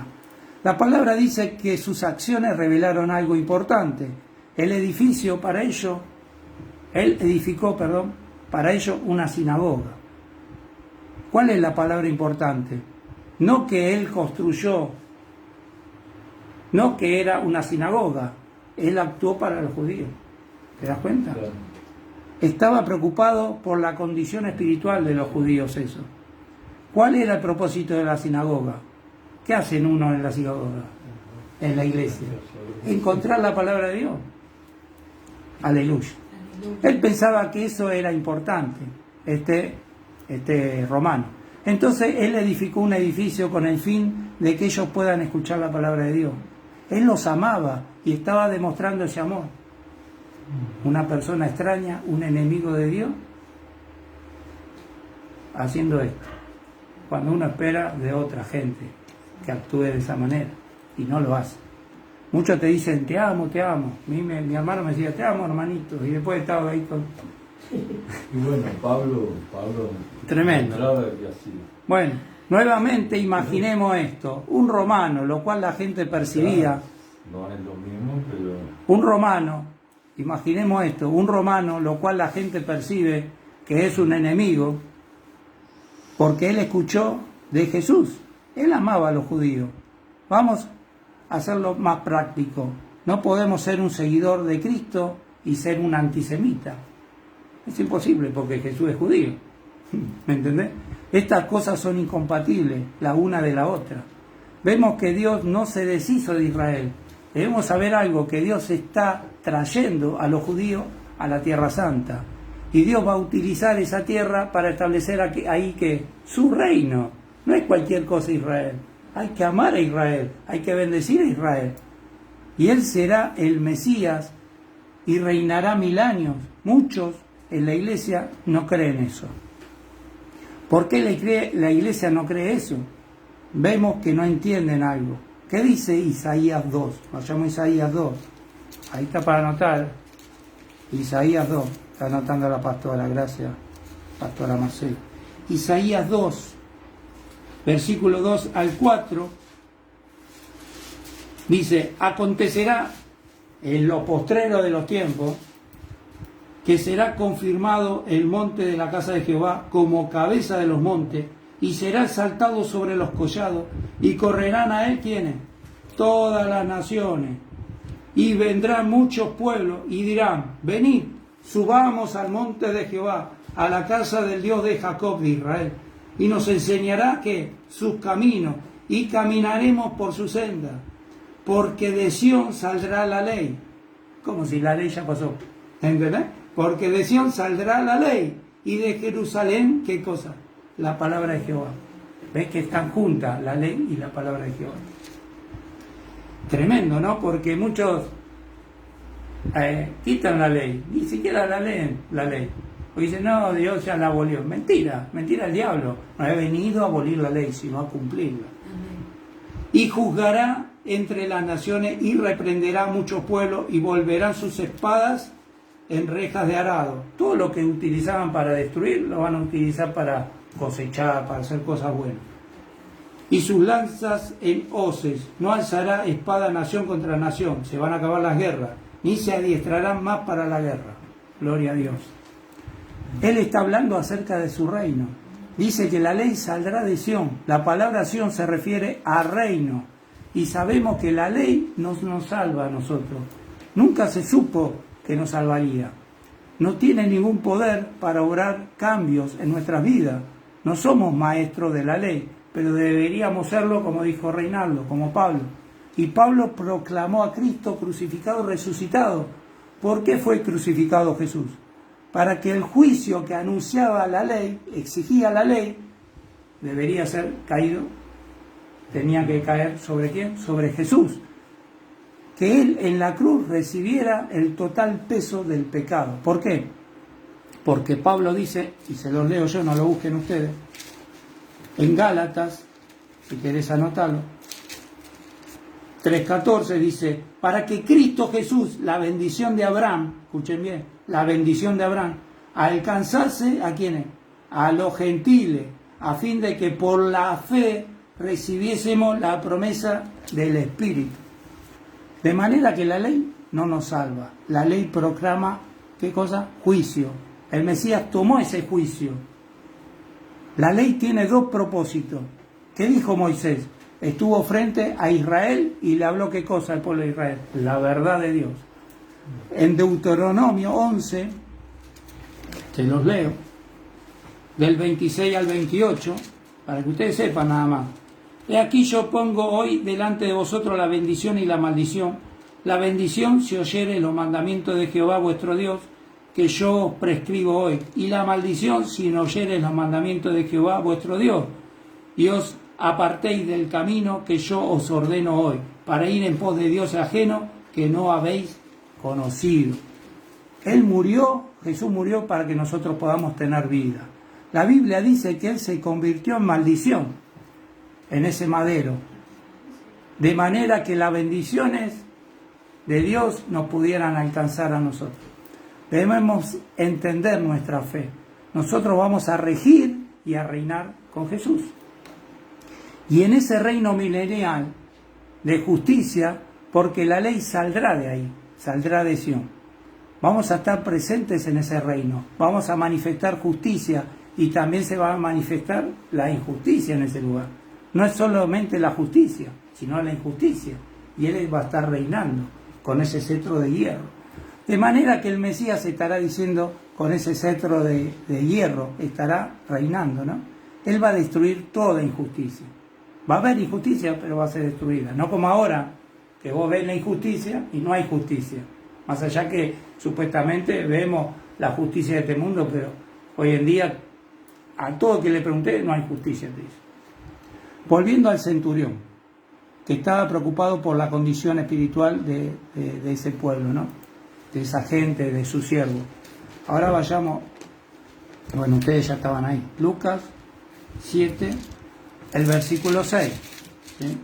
La palabra dice que sus acciones revelaron algo importante. Él edificó para ello para ello una sinagoga. ¿Cuál es la palabra importante? No que él construyó, no que era una sinagoga, él actuó para los judíos. ¿Te das cuenta? Claro. Estaba preocupado por la condición espiritual de los judíos eso. ¿Cuál era el propósito de la sinagoga? ¿Qué hacen uno en la sinagoga? En la iglesia. Encontrar la palabra de Dios. Aleluya. Él pensaba que eso era importante, este romano. Entonces él edificó un edificio con el fin de que ellos puedan escuchar la palabra de Dios. Él los amaba y estaba demostrando ese amor. Una persona extraña, un enemigo de Dios, haciendo esto. Cuando uno espera de otra gente que actúe de esa manera y no lo hace. Muchos te dicen, te amo, te amo. Mi hermano me decía, te amo, hermanito. Y después estaba ahí con... Y bueno, Pablo tremendo. Bueno, nuevamente imaginemos esto. Un romano, lo cual la gente percibía... No es lo mismo, pero... Un romano, imaginemos esto. Un romano, lo cual la gente percibe que es un enemigo, porque él escuchó de Jesús. Él amaba a los judíos. Vamos a hacerlo más práctico. No podemos ser un seguidor de Cristo y ser un antisemita. Es imposible porque Jesús es judío. ¿Me entendés? Estas cosas son incompatibles la una de la otra. Vemos que Dios no se deshizo de Israel. Debemos saber algo, que Dios está trayendo a los judíos a la Tierra Santa. Y Dios va a utilizar esa tierra para establecer ahí que su reino. No es cualquier cosa Israel. Hay que amar a Israel, hay que bendecir a Israel. Y Él será el Mesías y reinará 1000 años. Muchos en la iglesia no creen eso. ¿Por qué la iglesia no cree eso? Vemos que no entienden algo. ¿Qué dice Isaías 2? Vayamos a Isaías 2. Ahí está para anotar. Isaías 2. Está anotando la pastora, gracias, pastora Marcelo. Isaías 2. Versículo 2 al 4, dice, acontecerá en lo postrero de los tiempos que será confirmado el monte de la casa de Jehová como cabeza de los montes y será exaltado sobre los collados y correrán a él, ¿quiénes? Todas las naciones, y vendrán muchos pueblos y dirán, venid, subamos al monte de Jehová, a la casa del Dios de Jacob de Israel. Y nos enseñará que sus caminos, y caminaremos por su senda, porque de Sión saldrá la ley. Como si la ley ya pasó. ¿Entendés? Porque de Sión saldrá la ley. Y de Jerusalén, ¿qué cosa? La palabra de Jehová. ¿Ves que están juntas la ley y la palabra de Jehová? Tremendo, ¿no? Porque muchos quitan la ley, ni siquiera la leen, la ley. O dicen, no, Dios ya la abolió. Mentira, mentira el diablo. No ha venido a abolir la ley, sino a cumplirla. Y juzgará entre las naciones y reprenderá a muchos pueblos y volverán sus espadas en rejas de arado. Todo lo que utilizaban para destruir lo van a utilizar para cosechar, para hacer cosas buenas. Y sus lanzas en hoces. No alzará espada nación contra nación. Se van a acabar las guerras. Ni se adiestrarán más para la guerra. Gloria a Dios. Él está hablando acerca de su reino. Dice que la ley saldrá de Sión. La palabra Sión se refiere a reino. Y sabemos que la ley no nos salva a nosotros. Nunca se supo que nos salvaría. No tiene ningún poder para obrar cambios en nuestras vidas. No somos maestros de la ley, pero deberíamos serlo, como dijo Reinaldo, como Pablo. Y Pablo proclamó a Cristo crucificado y resucitado. ¿Por qué fue crucificado Jesús? Para que el juicio que anunciaba la ley, exigía la ley, debería ser caído, tenía que caer ¿sobre quién? Sobre Jesús. Que Él en la cruz recibiera el total peso del pecado. ¿Por qué? Porque Pablo dice, y se los leo yo, no lo busquen ustedes, en Gálatas, si querés anotarlo, 3:14 dice, para que Cristo Jesús, la bendición de Abraham, escuchen bien, la bendición de Abraham, alcanzase a quienes, a los gentiles, a fin de que por la fe recibiésemos la promesa del Espíritu. De manera que la ley no nos salva. La ley proclama, ¿qué cosa? Juicio. El Mesías tomó ese juicio. La ley tiene dos propósitos. ¿Qué dijo Moisés? Estuvo frente a Israel y le habló ¿qué cosa al pueblo de Israel? La verdad de Dios. En Deuteronomio 11, se los leo, del 26 al 28, para que ustedes sepan nada más. He aquí yo pongo hoy delante de vosotros la bendición y la maldición. La bendición si oyere los mandamientos de Jehová vuestro Dios, que yo os prescribo hoy. Y la maldición si no oyere los mandamientos de Jehová vuestro Dios, y os apartéis del camino que yo os ordeno hoy, para ir en pos de Dios ajeno que no habéis conocido. Él murió, Jesús murió para que nosotros podamos tener vida. La Biblia dice que Él se convirtió en maldición en ese madero, de manera que las bendiciones de Dios nos pudieran alcanzar a nosotros. Debemos entender nuestra fe. Nosotros vamos a regir y a reinar con Jesús. Y en ese reino milenial de justicia, porque la ley saldrá de ahí, saldrá de Sión. Vamos a estar presentes en ese reino, vamos a manifestar justicia y también se va a manifestar la injusticia en ese lugar. No es solamente la justicia, sino la injusticia. Y Él va a estar reinando con ese cetro de hierro. De manera que el Mesías estará diciendo, con ese cetro de hierro, estará reinando, ¿no? Él va a destruir toda injusticia. Va a haber injusticia, pero va a ser destruida. No como ahora, que vos ves la injusticia y no hay justicia. Más allá que supuestamente vemos la justicia de este mundo, pero hoy en día a todo que le pregunté no hay justicia, te dice. Volviendo al centurión, que estaba preocupado por la condición espiritual de ese pueblo, ¿no? De esa gente, de su siervo. Ahora vayamos, bueno, ustedes ya estaban ahí, Lucas 7, el versículo 6. ¿Sí?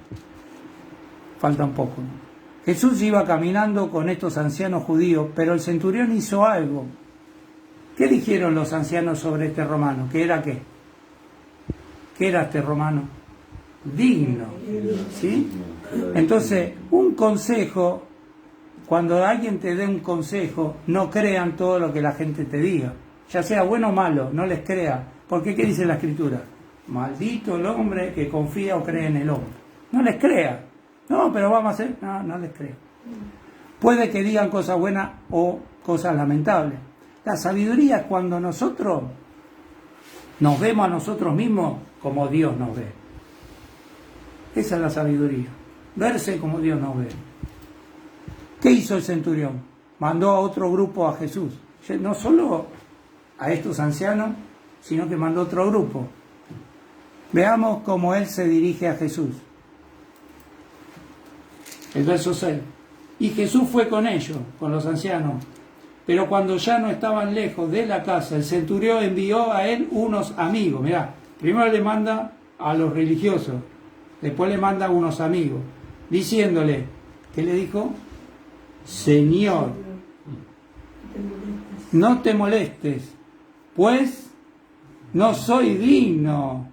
Falta un poco, ¿no? Jesús iba caminando con estos ancianos judíos, pero el centurión hizo algo. ¿Qué dijeron los ancianos sobre este romano? ¿Qué era qué? ¿Qué era este romano? Digno, ¿sí? Entonces, un consejo, cuando alguien te dé un consejo, no crean todo lo que la gente te diga, ya sea bueno o malo, no les crea, porque ¿qué dice la Escritura? Maldito el hombre que confía o cree en el hombre. No les crea. No, pero vamos a hacer, no les creo. Puede que digan cosas buenas o cosas lamentables. La sabiduría es cuando nosotros nos vemos a nosotros mismos como Dios nos ve. Esa es la sabiduría. verse como Dios nos ve. ¿Qué hizo el centurión? Mandó a otro grupo a Jesús. No solo a estos ancianos, sino que mandó otro grupo. Veamos cómo él se dirige a Jesús. El verso 6. Y Jesús fue con ellos, con los ancianos. Pero cuando ya no estaban lejos de la casa, el centurión envió a él unos amigos. Mirá, primero le manda a los religiosos, después le manda a unos amigos, diciéndole, ¿qué le dijo? Señor, no te molestes, pues no soy digno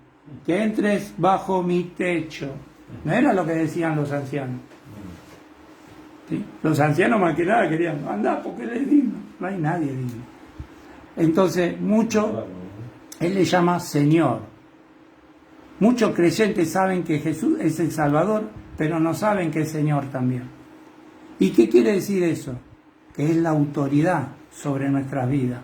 que entres bajo mi techo. No era lo que decían los ancianos. ¿Sí? Los ancianos más que nada querían, anda porque él es digno. No hay nadie digno. Entonces, él le llama Señor. Muchos creyentes saben que Jesús es el Salvador, pero no saben que es Señor también. ¿Y qué quiere decir eso? Que es la autoridad sobre nuestras vidas.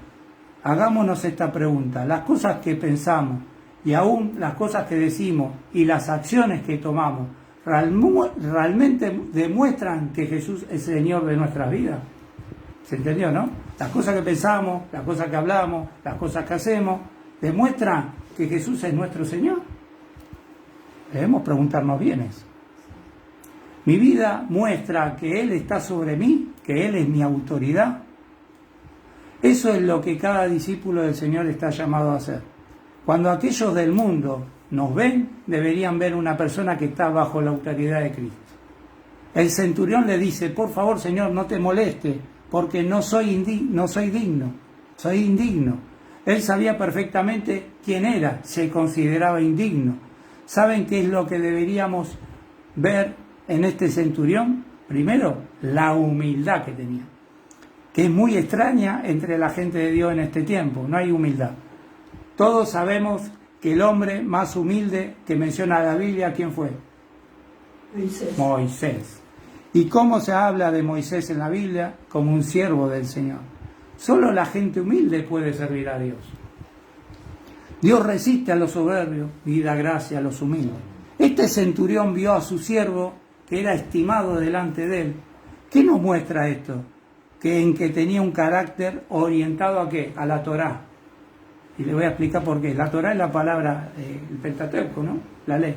Hagámonos esta pregunta. Las cosas que pensamos y aún las cosas que decimos y las acciones que tomamos, ¿realmente demuestran que Jesús es Señor de nuestras vidas? ¿Se entendió, no? Las cosas que pensamos, las cosas que hablamos, las cosas que hacemos, ¿demuestran que Jesús es nuestro Señor? Debemos preguntarnos bien eso. Mi vida muestra que Él está sobre mí, que Él es mi autoridad. Eso es lo que cada discípulo del Señor está llamado a hacer. Cuando aquellos del mundo nos ven, deberían ver una persona que está bajo la autoridad de Cristo. El centurión le dice, por favor, Señor, no te molestes, porque no soy digno, soy indigno. Él sabía perfectamente quién era, se consideraba indigno. ¿Saben qué es lo que deberíamos ver en este centurión? Primero, la humildad que tenía, que es muy extraña entre la gente de Dios en este tiempo. No hay humildad. Todos sabemos que el hombre más humilde que menciona la Biblia, ¿quién fue? Moisés. ¿Y cómo se habla de Moisés en la Biblia? Como un siervo del Señor. Solo la gente humilde puede servir a Dios. Dios resiste a los soberbios y da gracia a los humildes. Este centurión vio a su siervo, que era estimado delante de él. ¿Qué nos muestra esto? Que tenía un carácter orientado ¿a qué? A la Torá. Y le voy a explicar por qué. La Torá es la palabra, el Pentateuco, ¿no? La ley.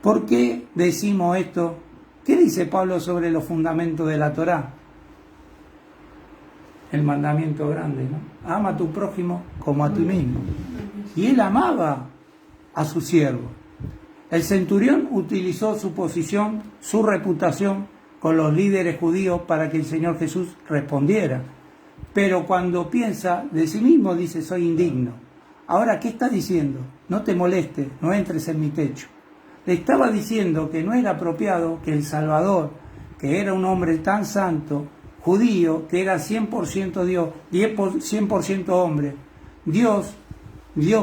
¿Por qué decimos esto? ¿Qué dice Pablo sobre los fundamentos de la Torá? El mandamiento grande, ¿no? Ama a tu prójimo como a ti mismo. Y él amaba a su siervo. El centurión utilizó su posición, su reputación con los líderes judíos para que el Señor Jesús respondiera. Pero cuando piensa de sí mismo, dice, soy indigno. Ahora, ¿qué está diciendo? No te molestes, no entres en mi techo. Le estaba diciendo que no era apropiado que el Salvador, que era un hombre tan santo, judío, que era 100% Dios, 100% hombre, Dios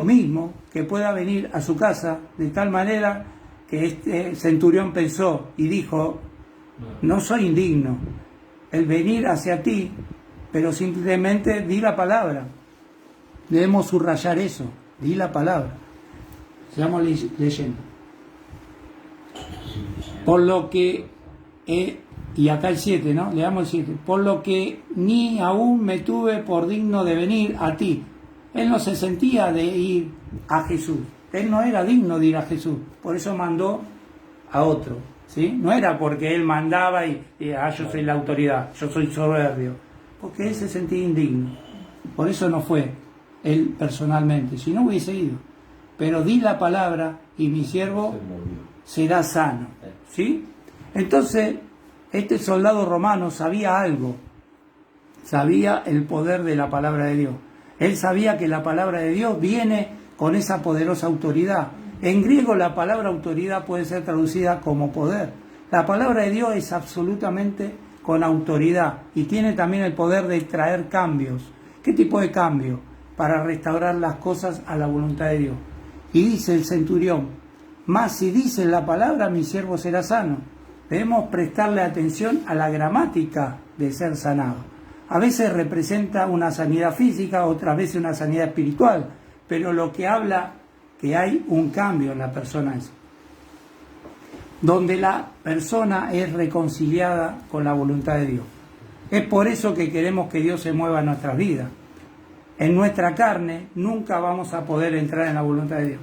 mismo, que pueda venir a su casa, de tal manera que este centurión pensó y dijo, no soy indigno el venir hacia ti, pero simplemente di la palabra. Debemos subrayar eso, di la palabra. Sigamos leyendo. Por lo que, y acá el 7, ¿no? Leamos el 7. Por lo que ni aún me tuve por digno de venir a ti. Él no se sentía de ir a Jesús. Él no era digno de ir a Jesús. Por eso mandó a otro. ¿Sí? No era porque él mandaba y yo soy la autoridad, yo soy soberbio. Porque él se sentía indigno. Por eso no fue él personalmente. Si no hubiese ido. Pero di la palabra y mi siervo será sano. ¿Sí? Entonces, este soldado romano sabía algo. Sabía el poder de la palabra de Dios. Él sabía que la palabra de Dios viene con esa poderosa autoridad. En griego la palabra autoridad puede ser traducida como poder. La palabra de Dios es absolutamente con autoridad y tiene también el poder de traer cambios. ¿Qué tipo de cambio? Para restaurar las cosas a la voluntad de Dios. Y dice el centurión, mas si dice la palabra, mi siervo será sano. Debemos prestarle atención a la gramática de ser sanado. A veces representa una sanidad física, otras veces una sanidad espiritual, pero lo que habla que hay un cambio en la persona es. donde la persona es reconciliada con la voluntad de Dios. Es por eso que queremos que Dios se mueva en nuestras vidas. En nuestra carne nunca vamos a poder entrar en la voluntad de Dios.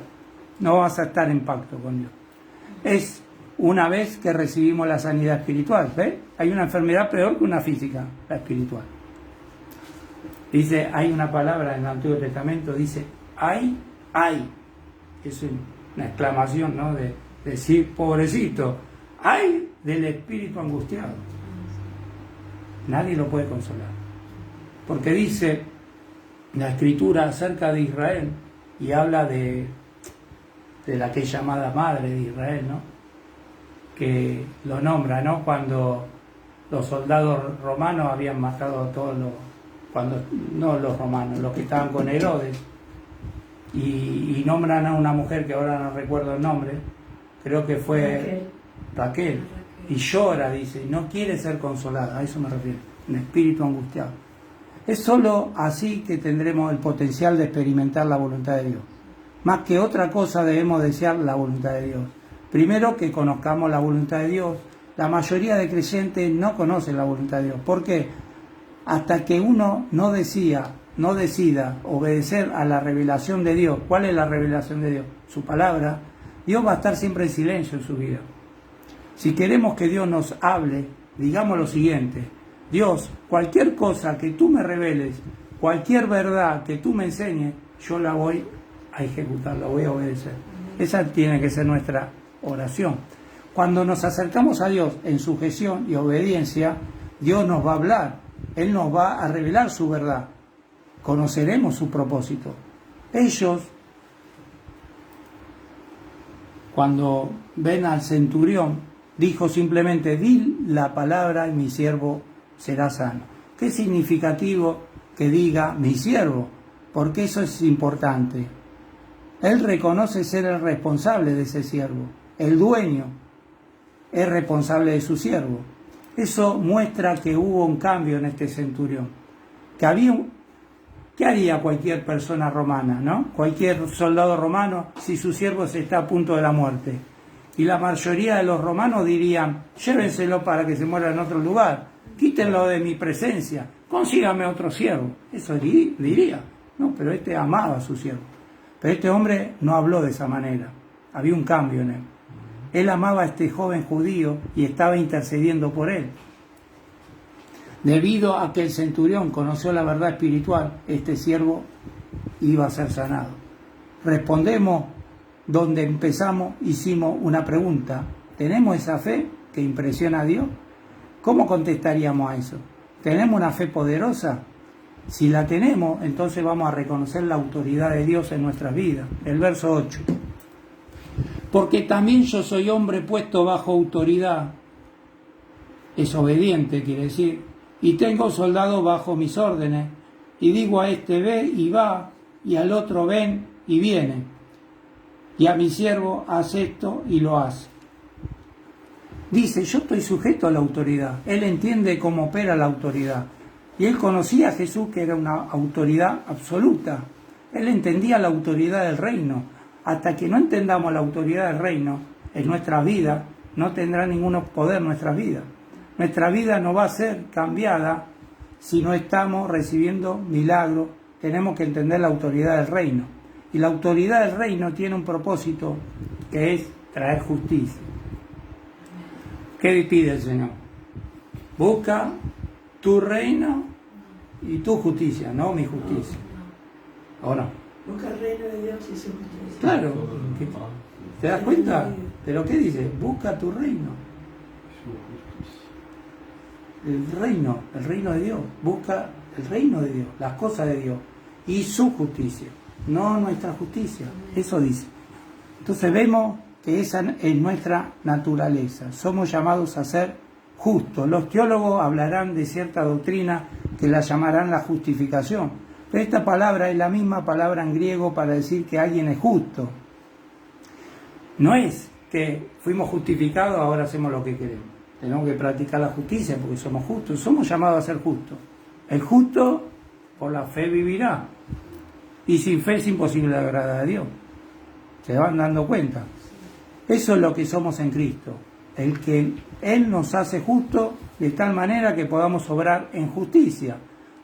No vas a estar en pacto con Dios. Es una vez que recibimos la sanidad espiritual. ¿Ves? Hay una enfermedad peor que una física, la espiritual. Dice, hay una palabra en el Antiguo Testamento, dice, hay. Es una exclamación, ¿no? De decir, pobrecito, ay del espíritu angustiado. Nadie lo puede consolar. Porque dice la Escritura acerca de Israel, y habla de la que es llamada madre de Israel, ¿no? Que lo nombra, ¿no? Cuando los soldados romanos habían matado a todos no los romanos, los que estaban con Herodes, y nombran a una mujer que ahora no recuerdo el nombre, creo que fue Raquel, y llora, dice, y no quiere ser consolada, a eso me refiero, un espíritu angustiado. Es solo así que tendremos el potencial de experimentar la voluntad de Dios. Más que otra cosa debemos desear la voluntad de Dios. Primero, que conozcamos la voluntad de Dios. La mayoría de creyentes no conocen la voluntad de Dios. ¿Por qué? Hasta que uno no decida obedecer a la revelación de Dios. ¿Cuál es la revelación de Dios? Su palabra. Dios va a estar siempre en silencio en su vida. Si queremos que Dios nos hable, digamos lo siguiente: Dios, cualquier cosa que tú me reveles, cualquier verdad que tú me enseñes, yo la voy a ejecutar, la voy a obedecer. Esa tiene que ser nuestra oración. Cuando nos acercamos a Dios en sujeción y obediencia, Dios nos va a hablar, Él nos va a revelar su verdad, conoceremos su propósito. Ellos, cuando ven al centurión, dijo simplemente, di la palabra y mi siervo será sano. Qué significativo que diga mi siervo, porque eso es importante. Él reconoce ser el responsable de ese siervo, el dueño es responsable de su siervo. Eso muestra que hubo un cambio en este centurión, ¿qué haría cualquier persona romana, no? Cualquier soldado romano si su siervo se está a punto de la muerte. Y la mayoría de los romanos dirían, llévenselo para que se muera en otro lugar, quítenlo de mi presencia, consígame otro siervo. Eso diría, no, pero este amaba a su siervo. Pero este hombre no habló de esa manera, había un cambio en él. Él amaba a este joven judío y estaba intercediendo por él. Debido a que el centurión conoció la verdad espiritual, este siervo iba a ser sanado. Respondemos donde empezamos, hicimos una pregunta. ¿Tenemos esa fe que impresiona a Dios? ¿Cómo contestaríamos a eso? ¿Tenemos una fe poderosa? Si la tenemos, entonces vamos a reconocer la autoridad de Dios en nuestras vidas. El verso 8. Porque también yo soy hombre puesto bajo autoridad. Es obediente, quiere decir. Y tengo soldados bajo mis órdenes. Y digo a este ve y va, y al otro ven y viene. Y a mi siervo haz esto y lo hace. Dice, yo estoy sujeto a la autoridad. Él entiende cómo opera la autoridad. Y él conocía a Jesús, que era una autoridad absoluta. Él entendía la autoridad del reino. Hasta que no entendamos la autoridad del reino en nuestra vida, no tendrá ningún poder nuestra vida. Nuestra vida no va a ser cambiada si no estamos recibiendo milagros. Tenemos que entender la autoridad del reino. Y la autoridad del reino tiene un propósito, que es traer justicia. ¿Qué pide el Señor? Busca tu reino y tu justicia, no mi justicia. ¿O no? Busca el reino de Dios y su justicia. Claro. ¿Te das cuenta? ¿Pero qué dice? Busca tu reino. El reino de Dios. Busca el reino de Dios, las cosas de Dios y su justicia, no nuestra justicia. Eso dice. Entonces vemos que esa es nuestra naturaleza. Somos llamados a ser justos. Los teólogos hablarán de cierta doctrina que la llamarán la justificación. Pero esta palabra es la misma palabra en griego para decir que alguien es justo. No es que fuimos justificados, ahora hacemos lo que queremos. Tenemos que practicar la justicia porque somos justos. Somos llamados a ser justos. El justo por la fe vivirá. Y sin fe es imposible agradar a Dios. ¿Se van dando cuenta? Eso es lo que somos en Cristo. el que Él nos hace justo de tal manera que podamos obrar en justicia.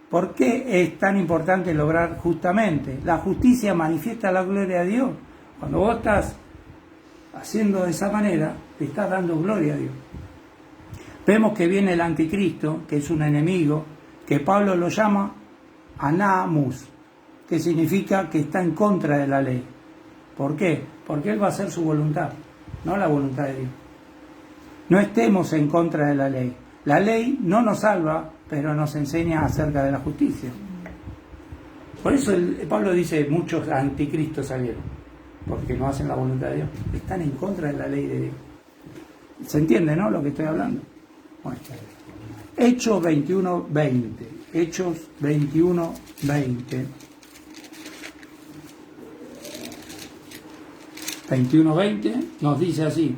¿Por qué es tan importante lograr justamente? La justicia manifiesta la gloria de Dios. Cuando vos estás haciendo de esa manera, te estás dando gloria a Dios. Vemos que viene el anticristo, que es un enemigo, que Pablo lo llama anamus, que significa que está en contra de la ley. ¿Por qué? Porque él va a hacer su voluntad, no la voluntad de Dios. No estemos en contra de la ley. La ley no nos salva, pero nos enseña acerca de la justicia. Por eso Pablo dice, muchos anticristos salieron, porque no hacen la voluntad de Dios. Están en contra de la ley de Dios. ¿Se entiende, no, lo que estoy hablando? Bueno, Hechos 21:20. Hechos 21:20. 21:20 nos dice así: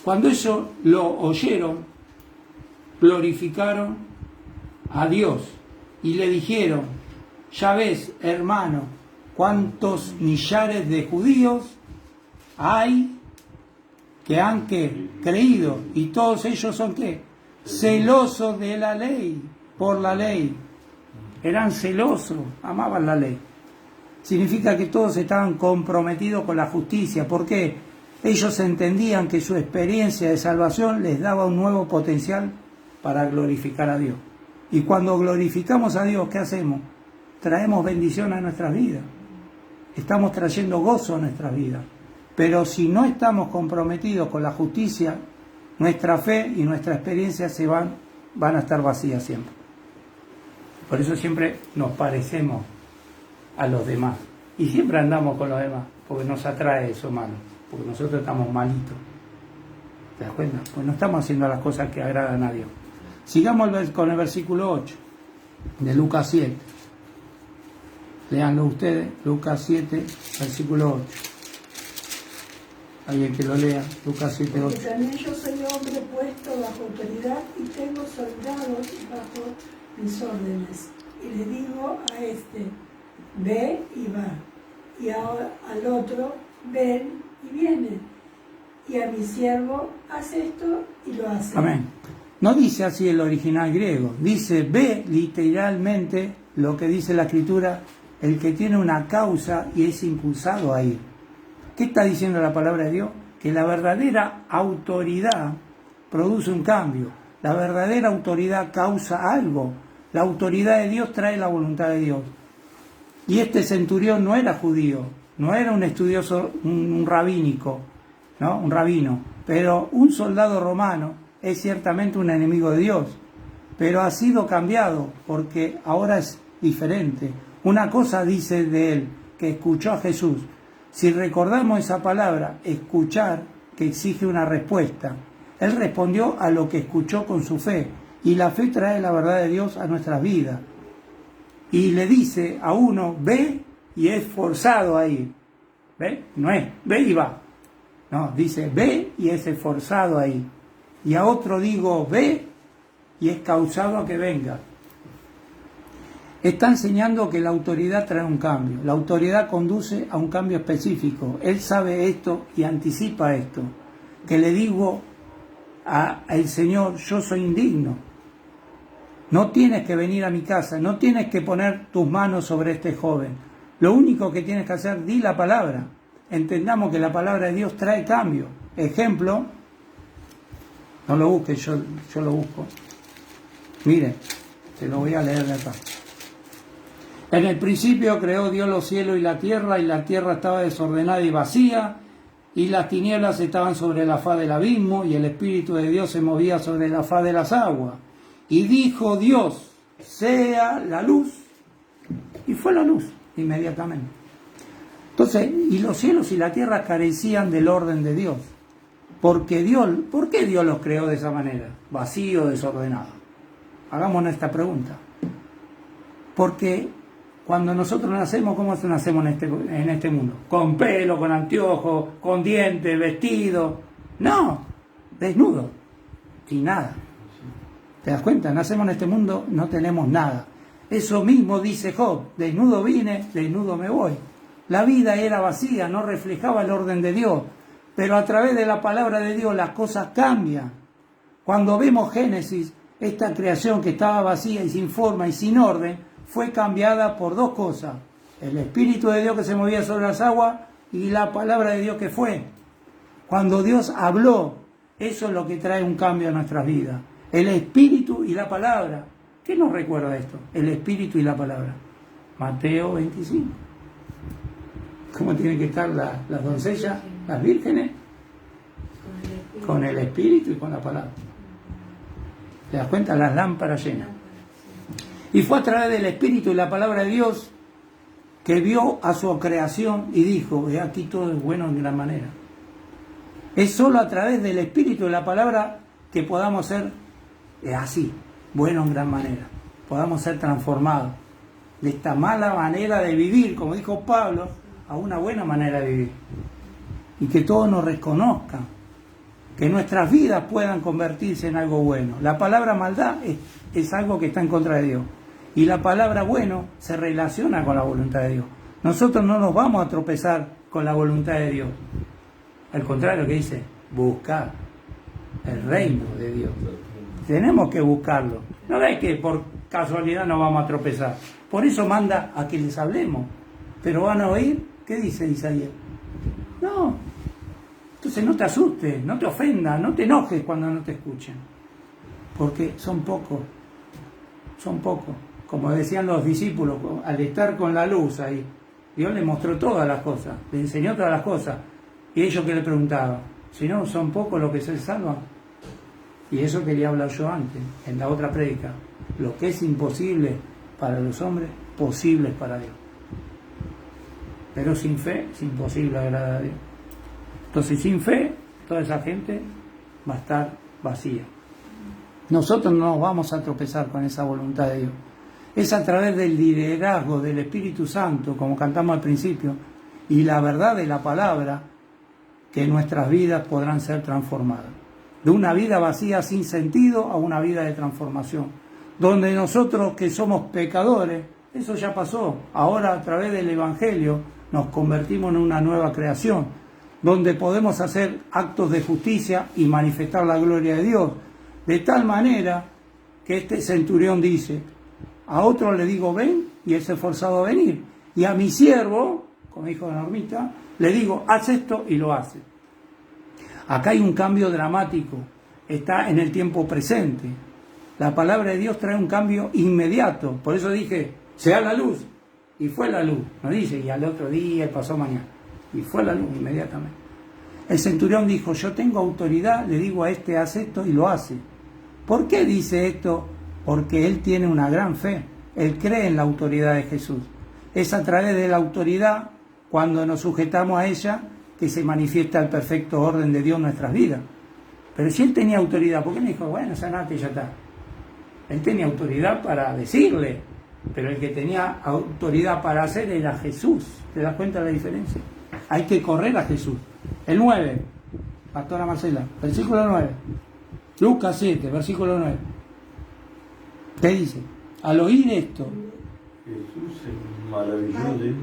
cuando ellos lo oyeron, glorificaron a Dios y le dijeron: ya ves, hermano, cuántos millares de judíos hay que han creído, y todos ellos son ¿qué? Celosos de la ley, por la ley. Eran celosos, amaban la ley. Significa que todos estaban comprometidos con la justicia. ¿Por qué? Ellos entendían que su experiencia de salvación les daba un nuevo potencial para glorificar a Dios. Y cuando glorificamos a Dios, ¿qué hacemos? Traemos bendición a nuestras vidas. Estamos trayendo gozo a nuestras vidas. Pero si no estamos comprometidos con la justicia, nuestra fe y nuestra experiencia van a estar vacías siempre. Por eso siempre nos parecemos a los demás. Y siempre andamos con los demás, porque nos atrae eso malo, porque nosotros estamos malitos. ¿Te das cuenta? Pues no estamos haciendo las cosas que agradan a Dios. Sigamos con el versículo 8 de Lucas 7. Leanlo ustedes, Lucas 7, versículo 8. Alguien que lo lea, Lucas 7, 8. Porque también yo soy hombre puesto bajo autoridad y tengo soldados bajo mis órdenes. Y le digo a este, ve y va. Y al otro, ven y viene. Y a mi siervo, haz esto y lo hace. Amén. No dice así el original griego. Dice, ve literalmente lo que dice la Escritura, el que tiene una causa y es impulsado a ir. ¿Qué está diciendo la palabra de Dios? Que la verdadera autoridad produce un cambio. La verdadera autoridad causa algo. La autoridad de Dios trae la voluntad de Dios. Y este centurión no era judío, no era un estudioso, un rabínico, ¿no? Un rabino, pero un soldado romano es ciertamente un enemigo de Dios, pero ha sido cambiado porque ahora es diferente. Una cosa dice de él, que escuchó a Jesús. Si recordamos esa palabra, escuchar, que exige una respuesta, él respondió a lo que escuchó con su fe, y la fe trae la verdad de Dios a nuestras vidas. Y le dice a uno, ve y es forzado a ir. ¿Ve? No es, ve y va. No, dice, ve y es forzado a ir. Y a otro digo, ve y es causado a que venga. Está enseñando que la autoridad trae un cambio. La autoridad conduce a un cambio específico. Él sabe esto y anticipa esto. Que le digo al Señor, yo soy indigno. No tienes que venir a mi casa, no tienes que poner tus manos sobre este joven. Lo único que tienes que hacer, di la palabra. Entendamos que la palabra de Dios trae cambio. Ejemplo, no lo busques, yo lo busco. Mire, te lo voy a leer de acá. En el principio creó Dios los cielos y la tierra estaba desordenada y vacía, y las tinieblas estaban sobre la faz del abismo, y el Espíritu de Dios se movía sobre la faz de las aguas. Y dijo Dios, sea la luz, y fue la luz inmediatamente. Entonces, y los cielos y la tierra carecían del orden de Dios. ¿Por qué Dios los creó de esa manera? Vacío, desordenado. Hagámonos esta pregunta. Porque cuando nosotros nacemos, ¿cómo nacemos en este mundo? Con pelo, con anteojos, con dientes, vestido. No, desnudo, sin nada. ¿Te das cuenta? Nacemos en este mundo, no tenemos nada. Eso mismo dice Job, desnudo vine, desnudo me voy. La vida era vacía, no reflejaba el orden de Dios. pero a través de la palabra de Dios las cosas cambian. Cuando vemos Génesis, esta creación que estaba vacía y sin forma y sin orden, fue cambiada por dos cosas: el Espíritu de Dios que se movía sobre las aguas y la palabra de Dios que fue. Cuando Dios habló, eso es lo que trae un cambio a nuestras vidas. El Espíritu y la palabra. ¿Qué nos recuerda esto? El Espíritu y la palabra. Mateo 25. ¿Cómo tienen que estar las doncellas, las vírgenes? Con el Espíritu y con la palabra. ¿Te das cuenta? Las lámparas llenas. Y fue a través del Espíritu y la palabra de Dios que vio a su creación y dijo: he aquí todo es bueno en gran manera. Es solo a través del Espíritu y la palabra que podamos ser así, bueno en gran manera. Podamos ser transformados de esta mala manera de vivir, como dijo Pablo, a una buena manera de vivir. Y que todos nos reconozcan, que nuestras vidas puedan convertirse en algo bueno. La palabra maldad es algo que está en contra de Dios. Y la palabra bueno se relaciona con la voluntad de Dios. Nosotros no nos vamos a tropezar con la voluntad de Dios. Al contrario, que dice, buscar el reino de Dios. Tenemos que buscarlo. No es que por casualidad nos vamos a tropezar. Por eso manda a que les hablemos. Pero van a oír, ¿qué dice Isaías? No. Entonces no te asustes, no te ofendas, no te enojes cuando no te escuchen. Porque son pocos. Son pocos. Como decían los discípulos, al estar con la luz ahí, Dios les mostró todas las cosas, le enseñó todas las cosas. Y ellos que le preguntaban, si no, son pocos los que se salvan. Y eso quería hablar yo antes, en la otra prédica. Lo que es imposible para los hombres, posible es para Dios. Pero sin fe es imposible agradar a Dios. Entonces, sin fe, toda esa gente va a estar vacía. Nosotros no nos vamos a tropezar con esa voluntad de Dios. Es a través del liderazgo del Espíritu Santo, como cantamos al principio, y la verdad de la palabra, que nuestras vidas podrán ser transformadas. De una vida vacía sin sentido a una vida de transformación. Donde nosotros que somos pecadores, eso ya pasó. Ahora a través del Evangelio nos convertimos en una nueva creación. Donde podemos hacer actos de justicia y manifestar la gloria de Dios. De tal manera que este centurión dice: a otro le digo ven y es forzado a venir. Y a mi siervo, como dijo Normita, le digo haz esto y lo hace. Acá hay un cambio dramático. Está en el tiempo presente. La palabra de Dios trae un cambio inmediato. Por eso dije, sea la luz. Y fue la luz. No dice, y al otro día y pasó mañana. Y fue la luz inmediatamente. El centurión dijo, yo tengo autoridad, le digo a este haz esto y lo hace. ¿Por qué dice esto? Porque él tiene una gran fe. Él cree en la autoridad de Jesús. Es a través de la autoridad, cuando nos sujetamos a ella, que se manifiesta el perfecto orden de Dios en nuestras vidas. Pero si él tenía autoridad, ¿por qué no dijo, bueno, sanate y ya está? Él tenía autoridad para decirle, pero el que tenía autoridad para hacer era Jesús. ¿Te das cuenta de la diferencia? Hay que correr a Jesús. El 9, Pastora Marcela, versículo 9. Lucas 7, versículo 9. ¿Qué dice? Al oír esto, Jesús se maravilló de él.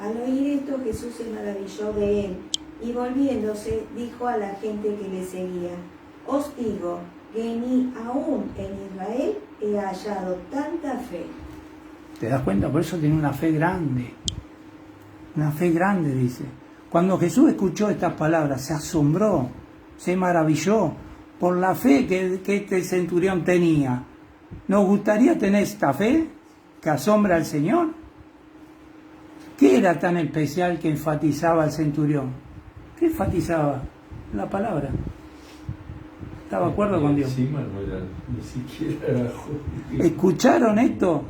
Al oír esto, Jesús se maravilló de él, y volviéndose, dijo a la gente que le seguía: os digo que ni aún en Israel he hallado tanta fe. ¿te das cuenta? Por eso tiene una fe grande. Una fe grande, dice. Cuando Jesús escuchó estas palabras, se asombró, se maravilló por la fe que este centurión tenía. ¿Nos gustaría tener esta fe que asombra al Señor? ¿Qué era tan especial que enfatizaba el centurión? ¿Qué enfatizaba? La palabra. ¿Estaba de acuerdo con Dios? Encima no era ni siquiera judío. ¿Escucharon esto?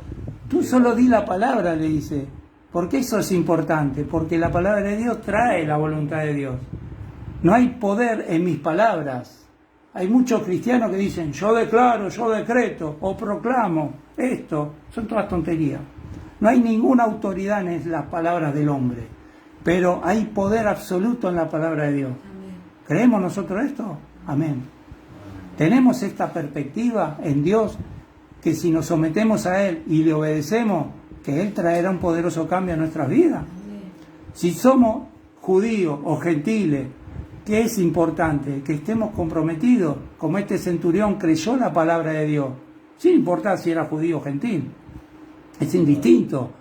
Tú solo di la palabra, le dice. ¿Por qué eso es importante? Porque la palabra de Dios trae la voluntad de Dios. No hay poder en mis palabras. Hay muchos cristianos que dicen, yo declaro, yo decreto o proclamo esto. Son todas tonterías. No hay ninguna autoridad en las palabras del hombre, pero hay poder absoluto en la palabra de Dios. Amén. ¿Creemos nosotros esto? Amén. Tenemos esta perspectiva en Dios, que si nos sometemos a Él y le obedecemos, que Él traerá un poderoso cambio a nuestras vidas. Amén. Si somos judíos o gentiles, ¿qué es importante? Que estemos comprometidos, como este centurión creyó la palabra de Dios, sin importar si era judío o gentil, es indistinto.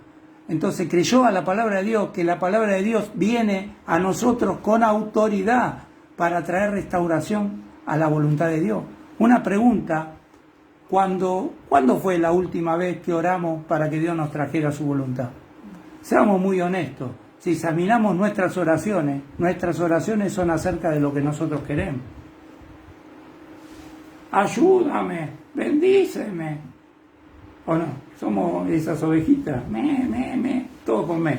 Entonces creyó a la palabra de Dios, que la palabra de Dios viene a nosotros con autoridad para traer restauración a la voluntad de Dios. Una pregunta: ¿cuándo fue la última vez que oramos para que Dios nos trajera su voluntad? Seamos muy honestos. Si examinamos nuestras oraciones son acerca de lo que nosotros queremos. Ayúdame, bendíceme. ¿O no? Somos esas ovejitas, todo con me.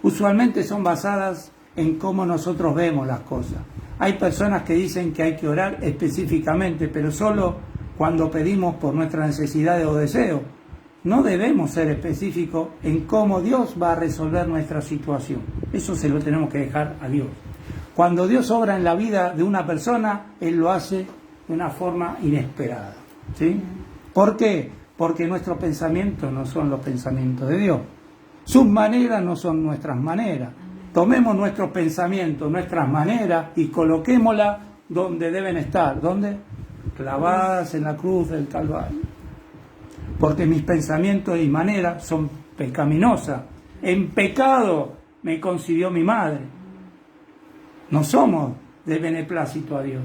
Usualmente son basadas en cómo nosotros vemos las cosas. Hay personas que dicen que hay que orar específicamente, pero solo cuando pedimos por nuestras necesidades o deseos. No debemos ser específicos en cómo Dios va a resolver nuestra situación. Eso se lo tenemos que dejar a Dios. Cuando Dios obra en la vida de una persona, Él lo hace de una forma inesperada. ¿Sí? ¿Por qué? Porque nuestros pensamientos no son los pensamientos de Dios. Sus maneras no son nuestras maneras. Tomemos nuestros pensamientos, nuestras maneras y coloquémoslas donde deben estar. ¿Dónde? Clavadas en la cruz del Calvario. Porque mis pensamientos y maneras son pecaminosas. En pecado me concibió mi madre. No somos de beneplácito a Dios.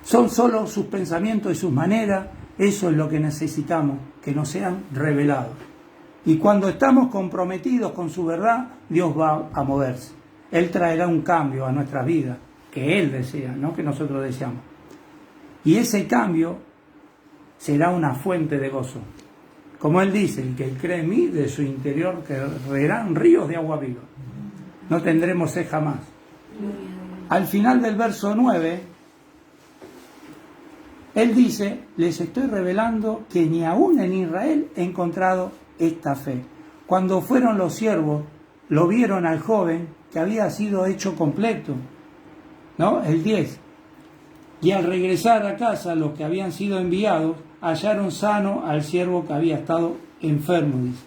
Son solo sus pensamientos y sus maneras. Eso es lo que necesitamos, que nos sean revelados. Y cuando estamos comprometidos con su verdad, Dios va a moverse. Él traerá un cambio a nuestras vidas, que Él desea, no que nosotros deseamos. Y ese cambio será una fuente de gozo. Como Él dice, el que cree en mí, de su interior correrán ríos de agua viva. No tendremos sed jamás. Al final del verso 9, Él dice, les estoy revelando que ni aún en Israel he encontrado esta fe. Cuando fueron los siervos, lo vieron al joven que había sido hecho completo, ¿no? El 10. Y al regresar a casa, los que habían sido enviados hallaron sano al siervo que había estado enfermo, dice.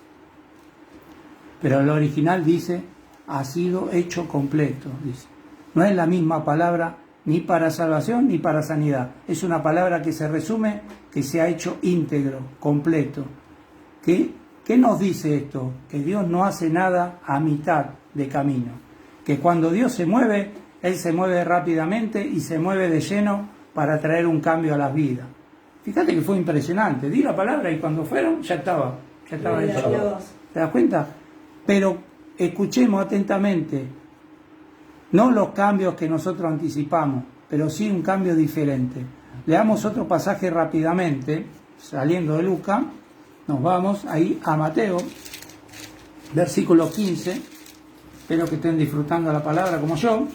Pero el original dice, ha sido hecho completo, dice. No es la misma palabra ni para salvación ni para sanidad. Es una palabra que se resume que se ha hecho íntegro, completo. ¿Qué nos dice esto? Que Dios no hace nada a mitad de camino. Que cuando Dios se mueve, Él se mueve rápidamente y se mueve de lleno para traer un cambio a las vidas. Fíjate que fue impresionante. Di la palabra y cuando fueron ya estaba hecho. ¿Te das cuenta? Pero escuchemos atentamente. No los cambios que nosotros anticipamos, pero sí un cambio diferente. Leamos otro pasaje rápidamente, saliendo de Lucas. Nos vamos ahí a Mateo, versículo 15. Espero que estén disfrutando la palabra como yo. Amén.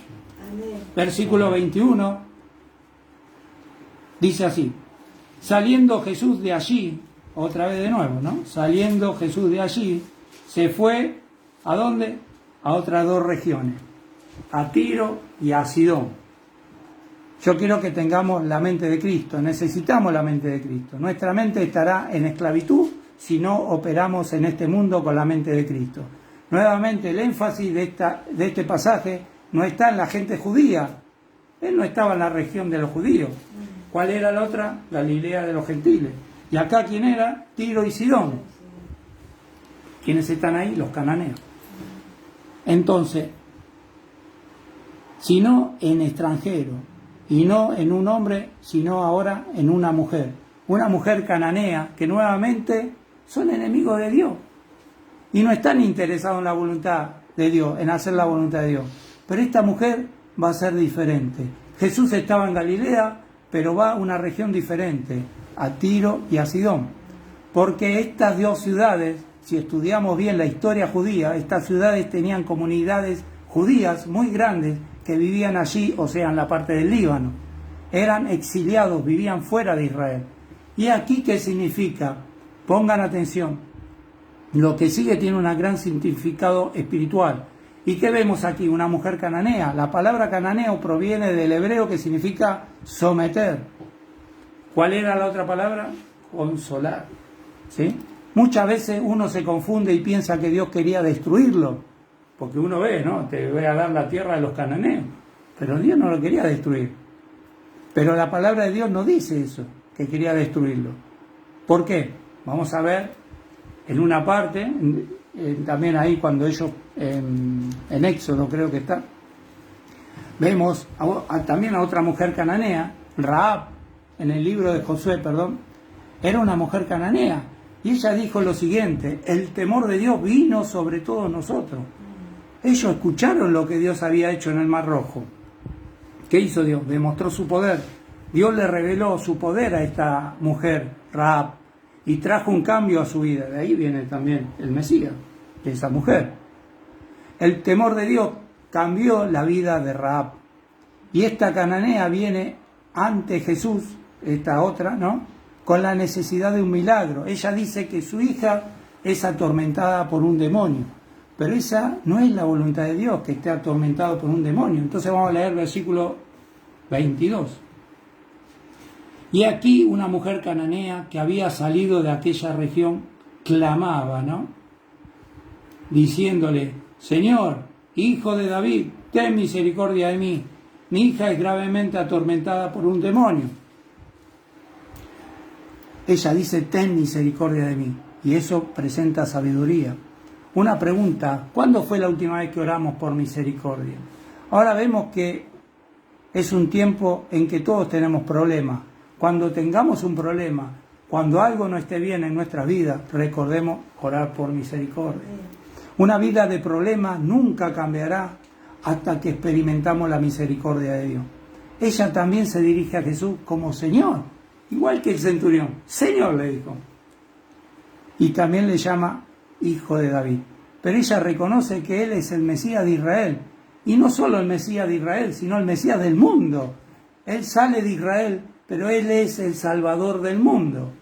Versículo 21. Dice así. Saliendo Jesús de allí, otra vez de nuevo, ¿no? Saliendo Jesús de allí, se fue, ¿a dónde? A otras dos regiones, a Tiro y a Sidón. Yo quiero que tengamos la mente de Cristo, necesitamos la mente de Cristo. Nuestra mente estará en esclavitud si no operamos en este mundo con la mente de Cristo. Nuevamente el énfasis de este pasaje no está en la gente judía. Él no estaba en la región de los judíos. ¿Cuál era la otra? Galilea de los gentiles. ¿Y acá quién era? Tiro y Sidón. ¿Quiénes están ahí? Los cananeos. Entonces, si no en extranjero, y no en un hombre, sino ahora en una mujer cananea, que nuevamente son enemigos de Dios, y no están interesados en la voluntad de Dios, en hacer la voluntad de Dios. Pero esta mujer va a ser diferente. Jesús estaba en Galilea, pero va a una región diferente, a Tiro y a Sidón, porque estas dos ciudades, si estudiamos bien la historia judía, estas ciudades tenían comunidades judías muy grandes que vivían allí, o sea, en la parte del Líbano. Eran exiliados, vivían fuera de Israel. ¿Y aquí qué significa? Pongan atención. Lo que sigue tiene un gran significado espiritual. ¿Y qué vemos aquí? Una mujer cananea. La palabra cananeo proviene del hebreo que significa someter. ¿Cuál era la otra palabra? Consolar. ¿Sí? Muchas veces uno se confunde y piensa que Dios quería destruirlo, porque uno ve, ¿no? Te voy a dar la tierra de los cananeos, pero Dios no lo quería destruir. Pero la palabra de Dios no dice eso, que quería destruirlo. ¿Por qué? Vamos a ver en una parte, también ahí cuando ellos, en Éxodo creo que está, vemos también a otra mujer cananea, Rahab, en el libro de Josué, perdón, era una mujer cananea. Y ella dijo lo siguiente: el temor de Dios vino sobre todos nosotros. Ellos escucharon lo que Dios había hecho en el Mar Rojo. ¿Qué hizo Dios? Demostró su poder. Dios le reveló su poder a esta mujer, Rahab, y trajo un cambio a su vida. De ahí viene también el Mesías, de esa mujer. El temor de Dios cambió la vida de Rahab. Y esta cananea viene ante Jesús, esta otra, ¿no?, con la necesidad de un milagro. Ella dice que su hija es atormentada por un demonio, pero esa no es la voluntad de Dios, que esté atormentado por un demonio. Entonces vamos a leer versículo 22. Y aquí una mujer cananea que había salido de aquella región clamaba, ¿no?, diciéndole: Señor, hijo de David, ten misericordia de mí. Mi hija es gravemente atormentada por un demonio. Ella dice: ten misericordia de mí. Y eso presenta sabiduría. Una pregunta: ¿cuándo fue la última vez que oramos por misericordia? Ahora vemos que es un tiempo en que todos tenemos problemas. Cuando tengamos un problema, cuando algo no esté bien en nuestra vida, recordemos orar por misericordia. Una vida de problemas nunca cambiará hasta que experimentamos la misericordia de Dios. Ella también se dirige a Jesús como Señor, igual que el centurión. Señor, le dijo. Y también le llama hijo de David. Pero ella reconoce que Él es el Mesías de Israel. Y no solo el Mesías de Israel, sino el Mesías del mundo. Él sale de Israel, pero Él es el Salvador del mundo.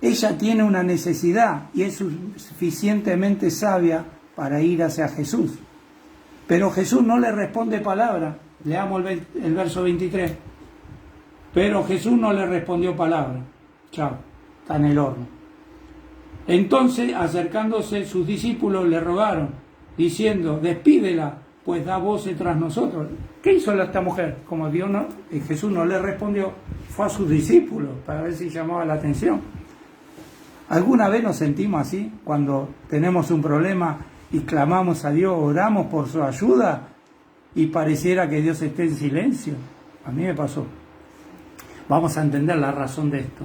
Ella tiene una necesidad y es suficientemente sabia para ir hacia Jesús. Pero Jesús no le responde palabra. Leamos el verso 23. Pero Jesús no le respondió palabra. Chao, está en el horno. Entonces, acercándose sus discípulos, le rogaron, diciendo: despídela, pues da voces tras nosotros. ¿Qué hizo esta mujer? Como Jesús no le respondió, fue a sus discípulos para ver si llamaba la atención. ¿Alguna vez nos sentimos así cuando tenemos un problema y clamamos a Dios, oramos por su ayuda y pareciera que Dios esté en silencio? A mí me pasó. Vamos a entender la razón de esto.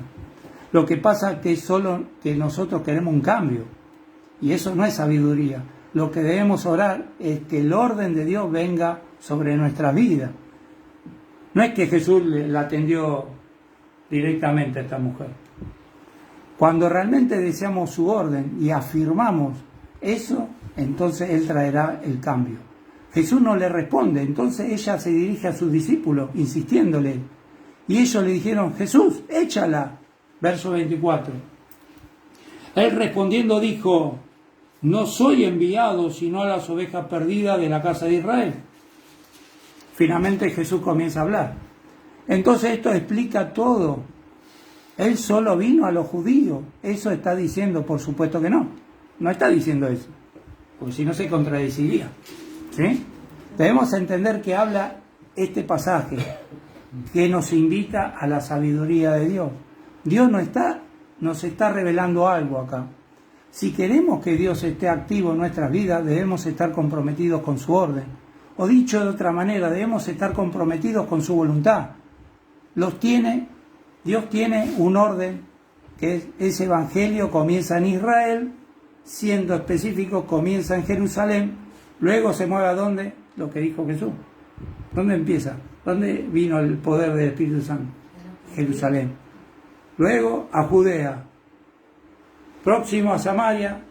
Lo que pasa es que es solo que nosotros queremos un cambio, y eso no es sabiduría. Lo que debemos orar es que el orden de Dios venga sobre nuestra vida. No es que Jesús la atendió directamente a esta mujer. Cuando realmente deseamos su orden y afirmamos eso, entonces Él traerá el cambio. Jesús no le responde, entonces ella se dirige a sus discípulos, insistiéndole. Y ellos le dijeron: Jesús, échala. Verso 24. Él respondiendo dijo: no soy enviado sino a las ovejas perdidas de la casa de Israel. Finalmente Jesús comienza a hablar. Entonces esto explica todo. Él solo vino a los judíos. ¿Eso está diciendo? Por supuesto que no. No está diciendo eso, porque si no se contradeciría. ¿Sí? Debemos entender que habla este pasaje, que nos invita a la sabiduría de Dios. Dios nos está revelando algo acá. Si queremos que Dios esté activo en nuestras vidas, debemos estar comprometidos con su orden. O dicho de otra manera, debemos estar comprometidos con su voluntad. Dios tiene un orden, que ese evangelio comienza en Israel, siendo específico, comienza en Jerusalén, luego se mueve a ¿dónde? Lo que dijo Jesús. ¿Dónde empieza? ¿Dónde vino el poder del Espíritu Santo? Jerusalén. Luego a Judea, próximo a Samaria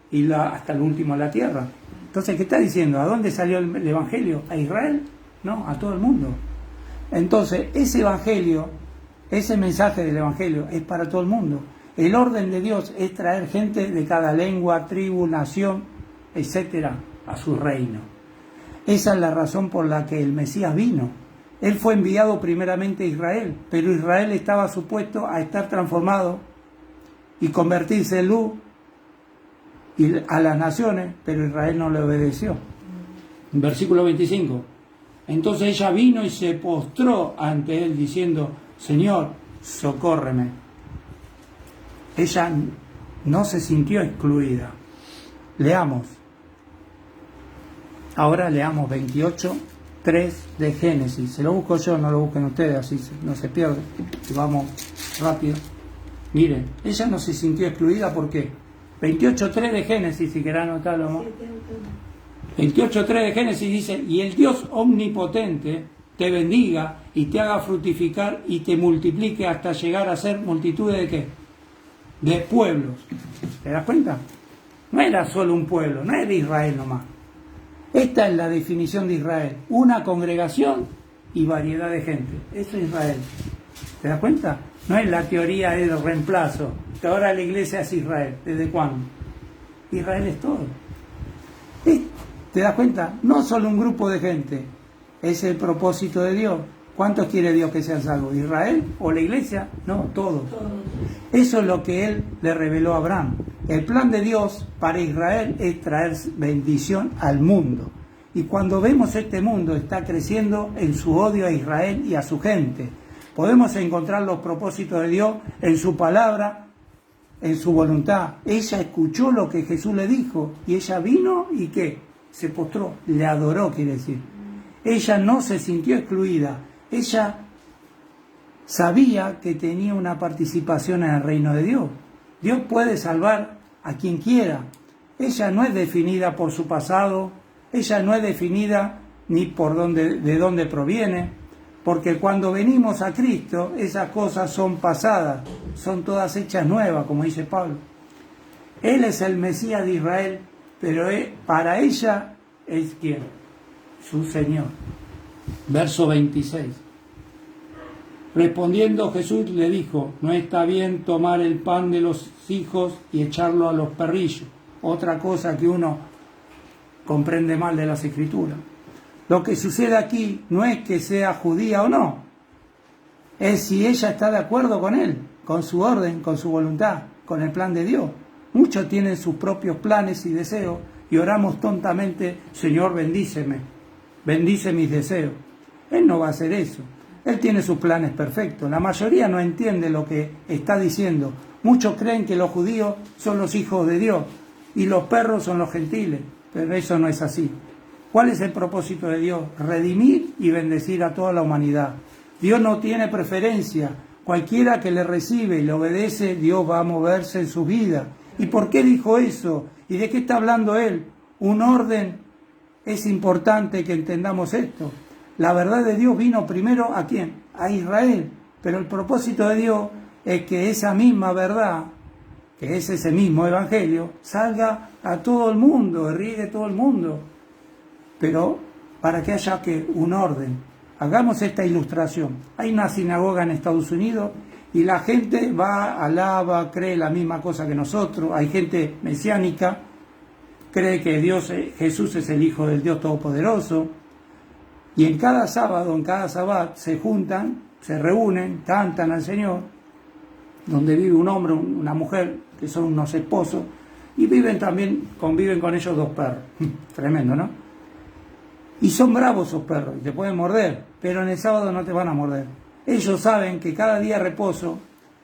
y hasta el último a la tierra. Entonces, ¿qué está diciendo? ¿A dónde salió el evangelio? ¿A Israel? No, a todo el mundo. Entonces, ese evangelio, ese mensaje del evangelio es para todo el mundo. El orden de Dios es traer gente de cada lengua, tribu, nación, etcétera, a su reino. Esa es la razón por la que el Mesías vino. Él fue enviado primeramente a Israel, pero Israel estaba supuesto a estar transformado y convertirse en luz y a las naciones, pero Israel no le obedeció. Versículo 25. Entonces ella vino y se postró ante él diciendo, Señor, socórreme. Ella no se sintió excluida. Leamos. Ahora leamos 28:3 de Génesis. Se lo busco yo, no lo busquen ustedes, así no se pierde. Y vamos rápido. Miren, ella no se sintió excluida, ¿por qué? 28:3 de Génesis, si querrán anotarlo. 28:3 de Génesis dice, y el Dios omnipotente te bendiga y te haga fructificar y te multiplique hasta llegar a ser multitudes de ¿qué? De pueblos. ¿Te das cuenta? No era solo un pueblo, no era Israel nomás. Esta es la definición de Israel, una congregación y variedad de gente. Eso es Israel. ¿Te das cuenta? No es la teoría del reemplazo, que ahora la iglesia es Israel. ¿Desde cuándo? Israel es todo. ¿Te das cuenta? No solo un grupo de gente, es el propósito de Dios. ¿Cuántos quiere Dios que sean salvos? ¿Israel o la iglesia? No, todos. Eso es lo que Él le reveló a Abraham. El plan de Dios para Israel es traer bendición al mundo. Y cuando vemos este mundo está creciendo en su odio a Israel y a su gente, podemos encontrar los propósitos de Dios en su palabra, en su voluntad. Ella escuchó lo que Jesús le dijo y ella vino y ¿qué? Se postró, le adoró, quiere decir. Ella no se sintió excluida, ella sabía que tenía una participación en el reino de Dios. Dios puede salvar a quien quiera. Ella no es definida por su pasado, ella no es definida ni por de dónde proviene, porque cuando venimos a Cristo, esas cosas son pasadas, son todas hechas nuevas, como dice Pablo. Él es el Mesías de Israel, pero para ella es ¿quién? Su Señor. Verso 26. Respondiendo Jesús le dijo, no está bien tomar el pan de los hijos y echarlo a los perrillos. Otra cosa que uno comprende mal de las Escrituras. Lo que sucede aquí no es que sea judía o no, es si ella está de acuerdo con él, con su orden, con su voluntad, con el plan de Dios. Muchos tienen sus propios planes y deseos y oramos tontamente, Señor, bendíceme, bendice mis deseos. Él no va a hacer eso. Él tiene sus planes perfectos. La mayoría no entiende lo que está diciendo. Muchos creen que los judíos son los hijos de Dios y los perros son los gentiles, pero eso no es así. ¿Cuál es el propósito de Dios? Redimir y bendecir a toda la humanidad. Dios no tiene preferencia. Cualquiera que le recibe y le obedece, Dios va a moverse en su vida. ¿Y por qué dijo eso? ¿Y de qué está hablando Él? Un orden. Es importante que entendamos esto. La verdad de Dios vino primero ¿a quién? A Israel. Pero el propósito de Dios es que esa misma verdad, que es ese mismo evangelio, salga a todo el mundo, riegue todo el mundo. Pero para que haya un orden. Hagamos esta ilustración. Hay una sinagoga en Estados Unidos y la gente va, alaba, cree la misma cosa que nosotros. Hay gente mesiánica, cree que Jesús es el Hijo del Dios Todopoderoso. Y en cada sábado, en cada sabbat, se juntan, se reúnen, cantan al Señor, donde vive un hombre, una mujer, que son unos esposos, y conviven con ellos dos perros. Tremendo, ¿no? Y son bravos esos perros, y te pueden morder, pero en el sábado no te van a morder. Ellos saben que cada día de reposo,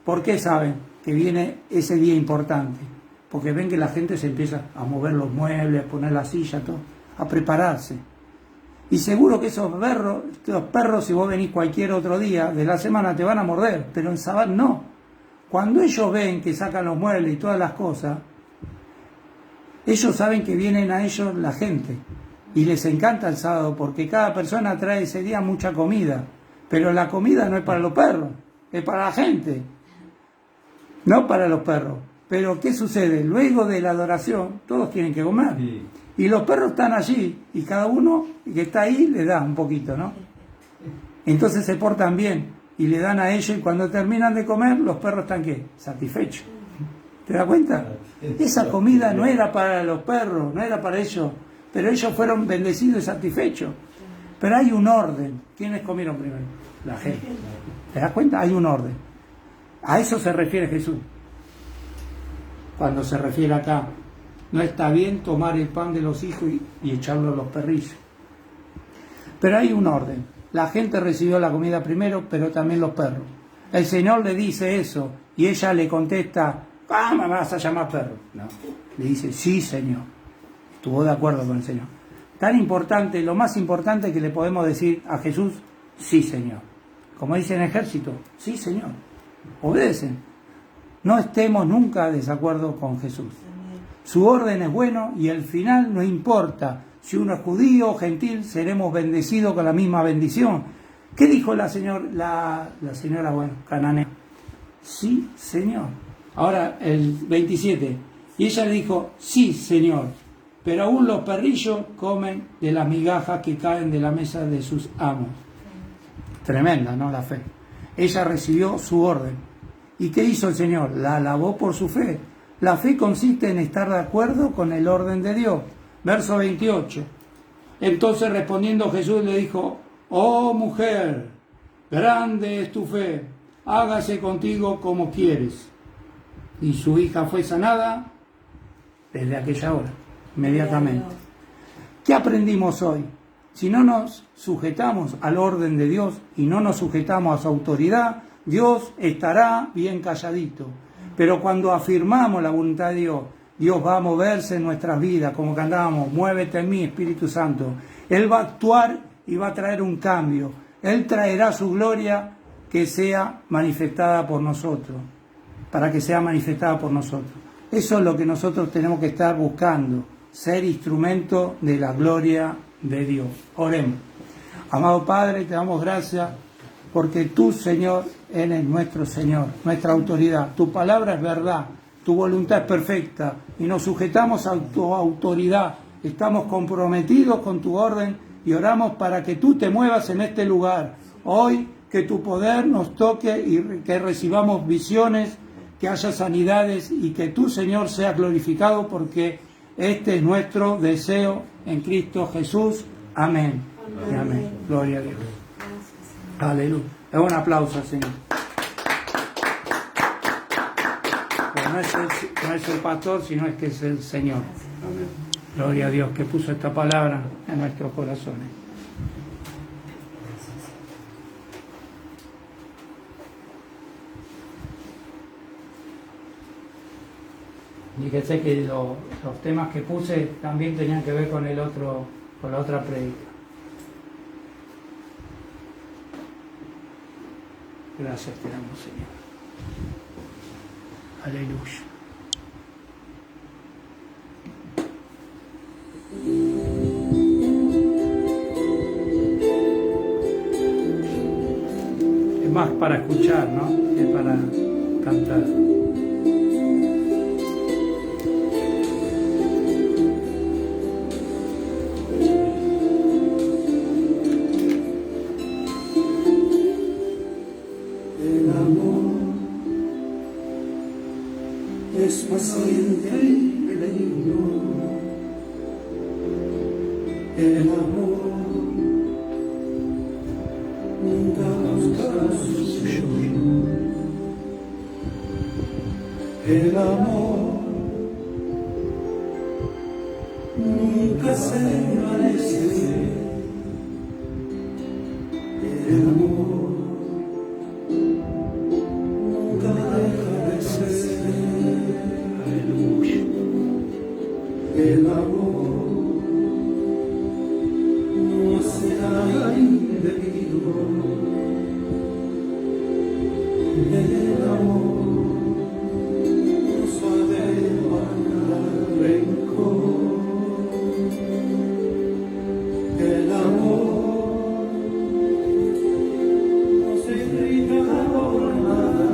¿por qué saben que viene ese día importante? Porque ven que la gente se empieza a mover los muebles, a poner la silla, todo, a prepararse. Y seguro que esos perros, si vos venís cualquier otro día de la semana, te van a morder, pero en sábado no. Cuando ellos ven que sacan los muebles y todas las cosas, ellos saben que vienen a ellos la gente. Y les encanta el sábado porque cada persona trae ese día mucha comida. Pero la comida no es para los perros, es para la gente. No para los perros. Pero ¿qué sucede? Luego de la adoración, todos tienen que comer. Sí. Y los perros están allí y cada uno que está ahí le da un poquito, ¿no? Entonces se portan bien y le dan a ellos y cuando terminan de comer, los perros están ¿qué? Satisfechos. ¿Te das cuenta? Esa comida no era para los perros, no era para ellos. Pero ellos fueron bendecidos y satisfechos. Pero hay un orden. ¿Quiénes comieron primero? La gente. ¿Te das cuenta? Hay un orden. A eso se refiere Jesús. Cuando se refiere acá. No está bien tomar el pan de los hijos y echarlo a los perrillos. Pero hay un orden. La gente recibió la comida primero, pero también los perros. El Señor le dice eso y ella le contesta, ¿cómo me vas a llamar perro? No. Le dice, sí, Señor. Estuvo de acuerdo con el Señor. Tan importante, lo más importante que le podemos decir a Jesús, sí, Señor. Como dice en el ejército, sí, Señor. Obedecen. No estemos nunca de desacuerdo con Jesús. Su orden es bueno y el final no importa. Si uno es judío o gentil, seremos bendecidos con la misma bendición. ¿Qué dijo la señora, cananea? Sí, Señor. Ahora el 27. Y ella le dijo, sí, Señor, pero aún los perrillos comen de las migajas que caen de la mesa de sus amos. Tremenda, ¿no? La fe. Ella recibió su orden. ¿Y qué hizo el Señor? La alabó por su fe. La fe consiste en estar de acuerdo con el orden de Dios. Verso 28. Entonces respondiendo Jesús le dijo, oh mujer, grande es tu fe, hágase contigo como quieres. Y su hija fue sanada desde aquella hora, inmediatamente. ¿Qué aprendimos hoy? Si no nos sujetamos al orden de Dios y no nos sujetamos a su autoridad, Dios estará bien calladito. Pero cuando afirmamos la voluntad de Dios, Dios va a moverse en nuestras vidas, como cantábamos, muévete en mí, Espíritu Santo. Él va a actuar y va a traer un cambio. Él traerá su gloria que sea manifestada por nosotros, para que sea manifestada por nosotros. Eso es lo que nosotros tenemos que estar buscando, ser instrumento de la gloria de Dios. Oremos. Amado Padre, te damos gracias porque tú, Señor, eres nuestro Señor, nuestra autoridad. Tu palabra es verdad, tu voluntad es perfecta y nos sujetamos a tu autoridad. Estamos comprometidos con tu orden y oramos para que tú te muevas en este lugar. Hoy que tu poder nos toque y que recibamos visiones, que haya sanidades y que tú, Señor, seas glorificado porque este es nuestro deseo en Cristo Jesús. Amén. Amén. Y amén. Gloria a Dios. Aleluya. Es un aplauso, Señor. Pero no es el pastor, sino es que es el Señor. Amén. Gloria a Dios que puso esta palabra en nuestros corazones. Fíjese que los temas que puse también tenían que ver con la otra prédica. Gracias te damos, Señor. Aleluya. Es más para escuchar, ¿no? Que para cantar. Es paciente y benigno, el amor nunca busca su suyo, el amor nunca se envanece, el amor nunca deja de ser. El amor no será indebido, el amor no sabe guardar rencor, el amor no se irrita por nada,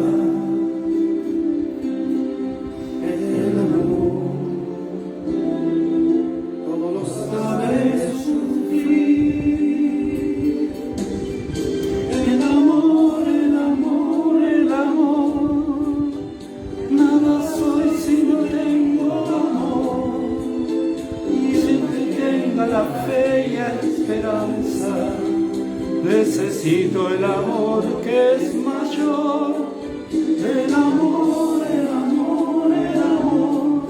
el amor necesito el amor que es mayor, el amor, el amor, el amor.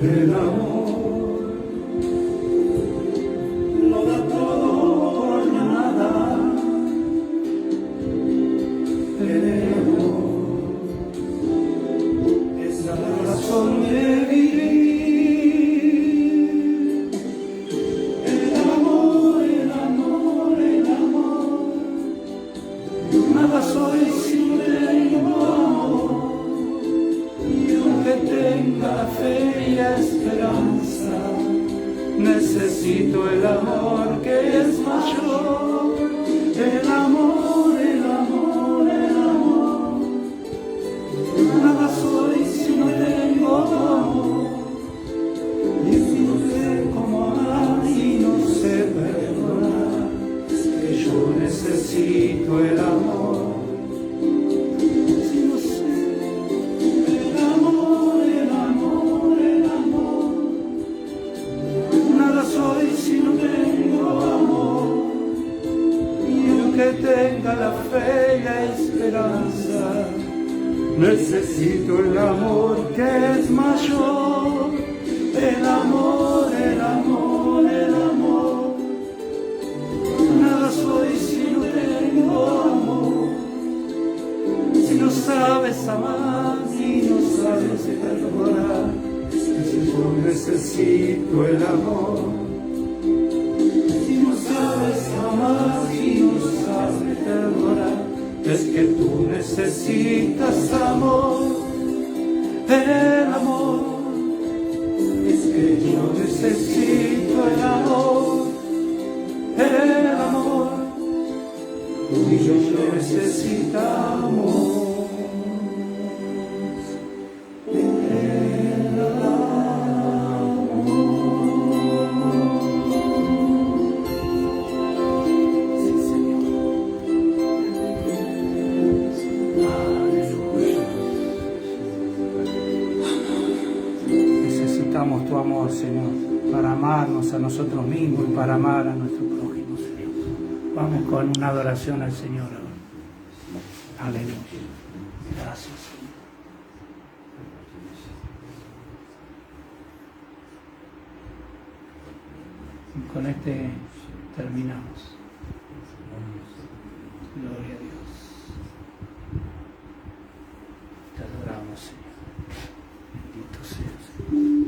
el amor lo da todo por nada. El amor es la razón de vivir. El amor, el amor, el amor. Nada soy si no tengo amor. Y aunque tenga fe y esperanza, necesito el amor que es mayor. El amor, el amor, el amor. Nada soy si no tengo amor. Y si no sé cómo amar y no sé perdonar, es que yo necesito el amor. Si no sé, el amor, el amor, el amor. Nada soy si no tengo amor. Y aunque tenga la fe y la esperanza, necesito el amor que es mayor. El amor, el amor, el amor. Nada soy si no tengo amor. Si no sabes amar y no sabes perdonar, si yo necesito el amor. Si no sabes amar y no sabes perdonar, es que tú necesitas amor. El amor, es que yo necesito el amor. El amor, tú y yo necesitamos. Necesitamos tu amor, Señor, para amarnos a nosotros mismos y para amar a nuestro prójimo, Señor. Vamos con una adoración al Señor ahora. Aleluya. Gracias, Señor. Y con este terminamos. Gloria a Dios. Te adoramos, Señor. Bendito seas, Señor.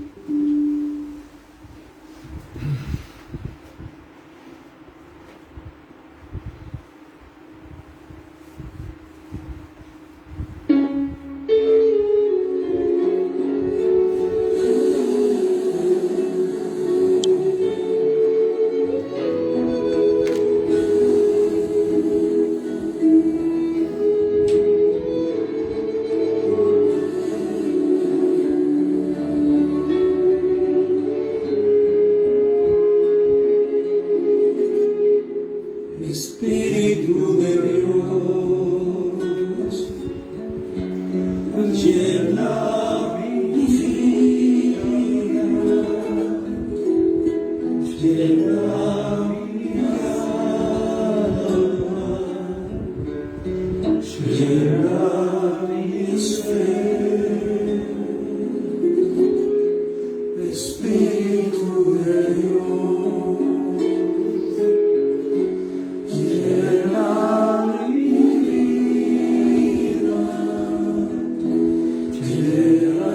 Espíritu de Dios, llena mi vida, llena mi alma, llena mi ser. Espíritu de Dios, llena mi vida, llena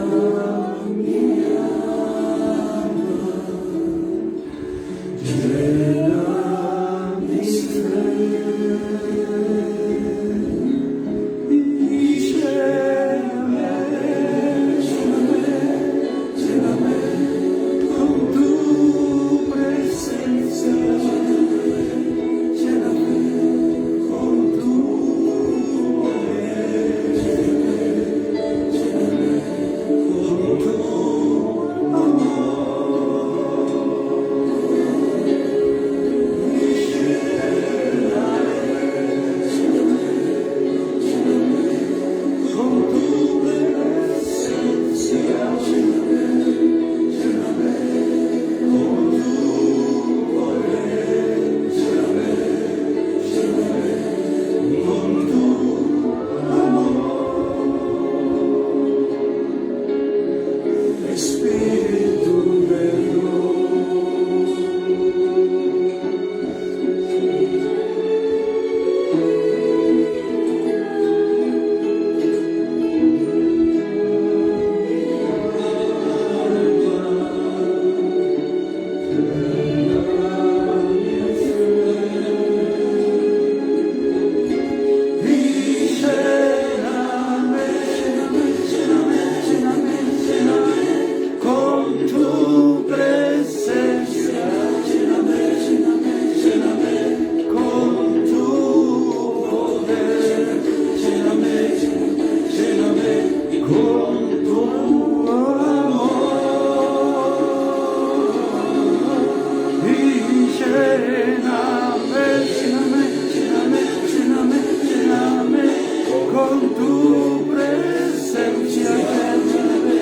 mi alma, llena mi ser, y lléname con tu amor y lléname, lléname, lléname, lléname, lléname con tu presencia, lléname,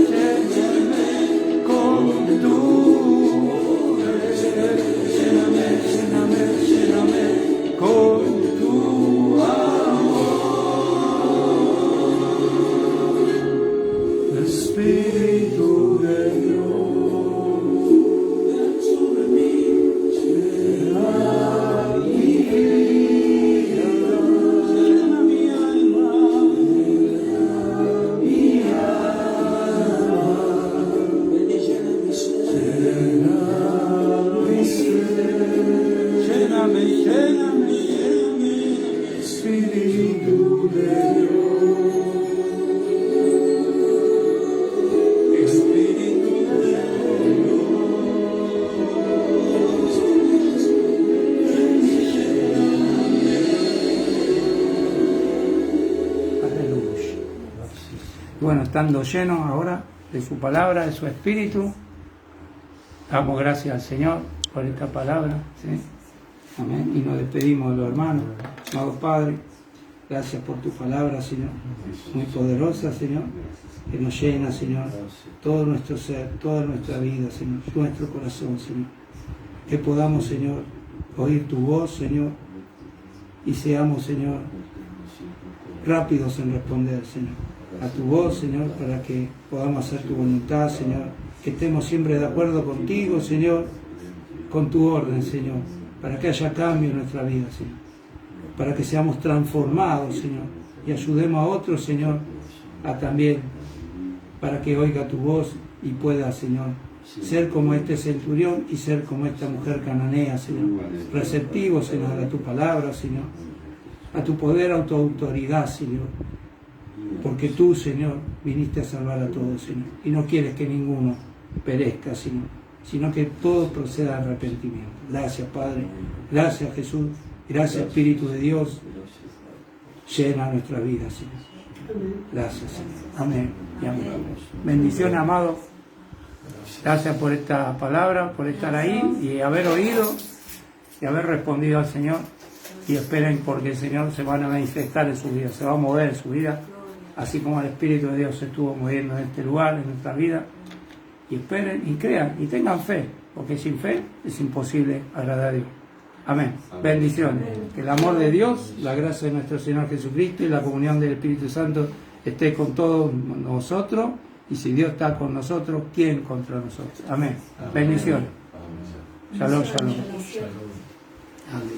lléname con tu poder, lléname, lléname, lléname con tu amor. Espíritu de Dios, ven sobre mí, llena mi vida, llena mi alma, llena mi alma, llena mi ser, lléname, lléname, lléname, Espíritu de Dios. Bueno, estando llenos ahora de su palabra, de su espíritu, damos gracias al Señor por esta palabra, ¿sí? Amén. Y nos despedimos de los hermanos. Amado Padre, gracias por tu palabra, Señor, muy poderosa, Señor, que nos llena, Señor, todo nuestro ser, toda nuestra vida, Señor, nuestro corazón, Señor. Que podamos, Señor, oír tu voz, Señor, y seamos, Señor, rápidos en responder, Señor, a tu voz, Señor, para que podamos hacer tu voluntad, Señor, que estemos siempre de acuerdo contigo, Señor, con tu orden, Señor, para que haya cambio en nuestra vida, Señor, para que seamos transformados, Señor, y ayudemos a otros, Señor, a también, para que oiga tu voz y pueda, Señor, ser como este centurión y ser como esta mujer cananea, Señor, receptivo, Señor, a tu palabra, Señor, a tu poder, a tu autoridad, Señor, porque tú, Señor, viniste a salvar a todos, Señor, y no quieres que ninguno perezca, Señor, sino que todo proceda al arrepentimiento. Gracias, Padre, gracias, Jesús, gracias, Espíritu de Dios, llena nuestra vida, Señor. Gracias, Señor. Amén y amén. Bendiciones, amados. Gracias por esta palabra, por estar ahí y haber oído y haber respondido al Señor. Y esperen, porque el Señor se va a manifestar en su vida, se va a mover en su vida, así como el Espíritu de Dios se estuvo moviendo en este lugar, en nuestra vida. Y esperen y crean y tengan fe, porque sin fe es imposible agradar a Dios. Amén. Bendiciones. Que el amor de Dios, la gracia de nuestro Señor Jesucristo y la comunión del Espíritu Santo esté con todos nosotros. Y si Dios está con nosotros, ¿quién contra nosotros? Amén. Bendiciones. Shalom, shalom. Amén.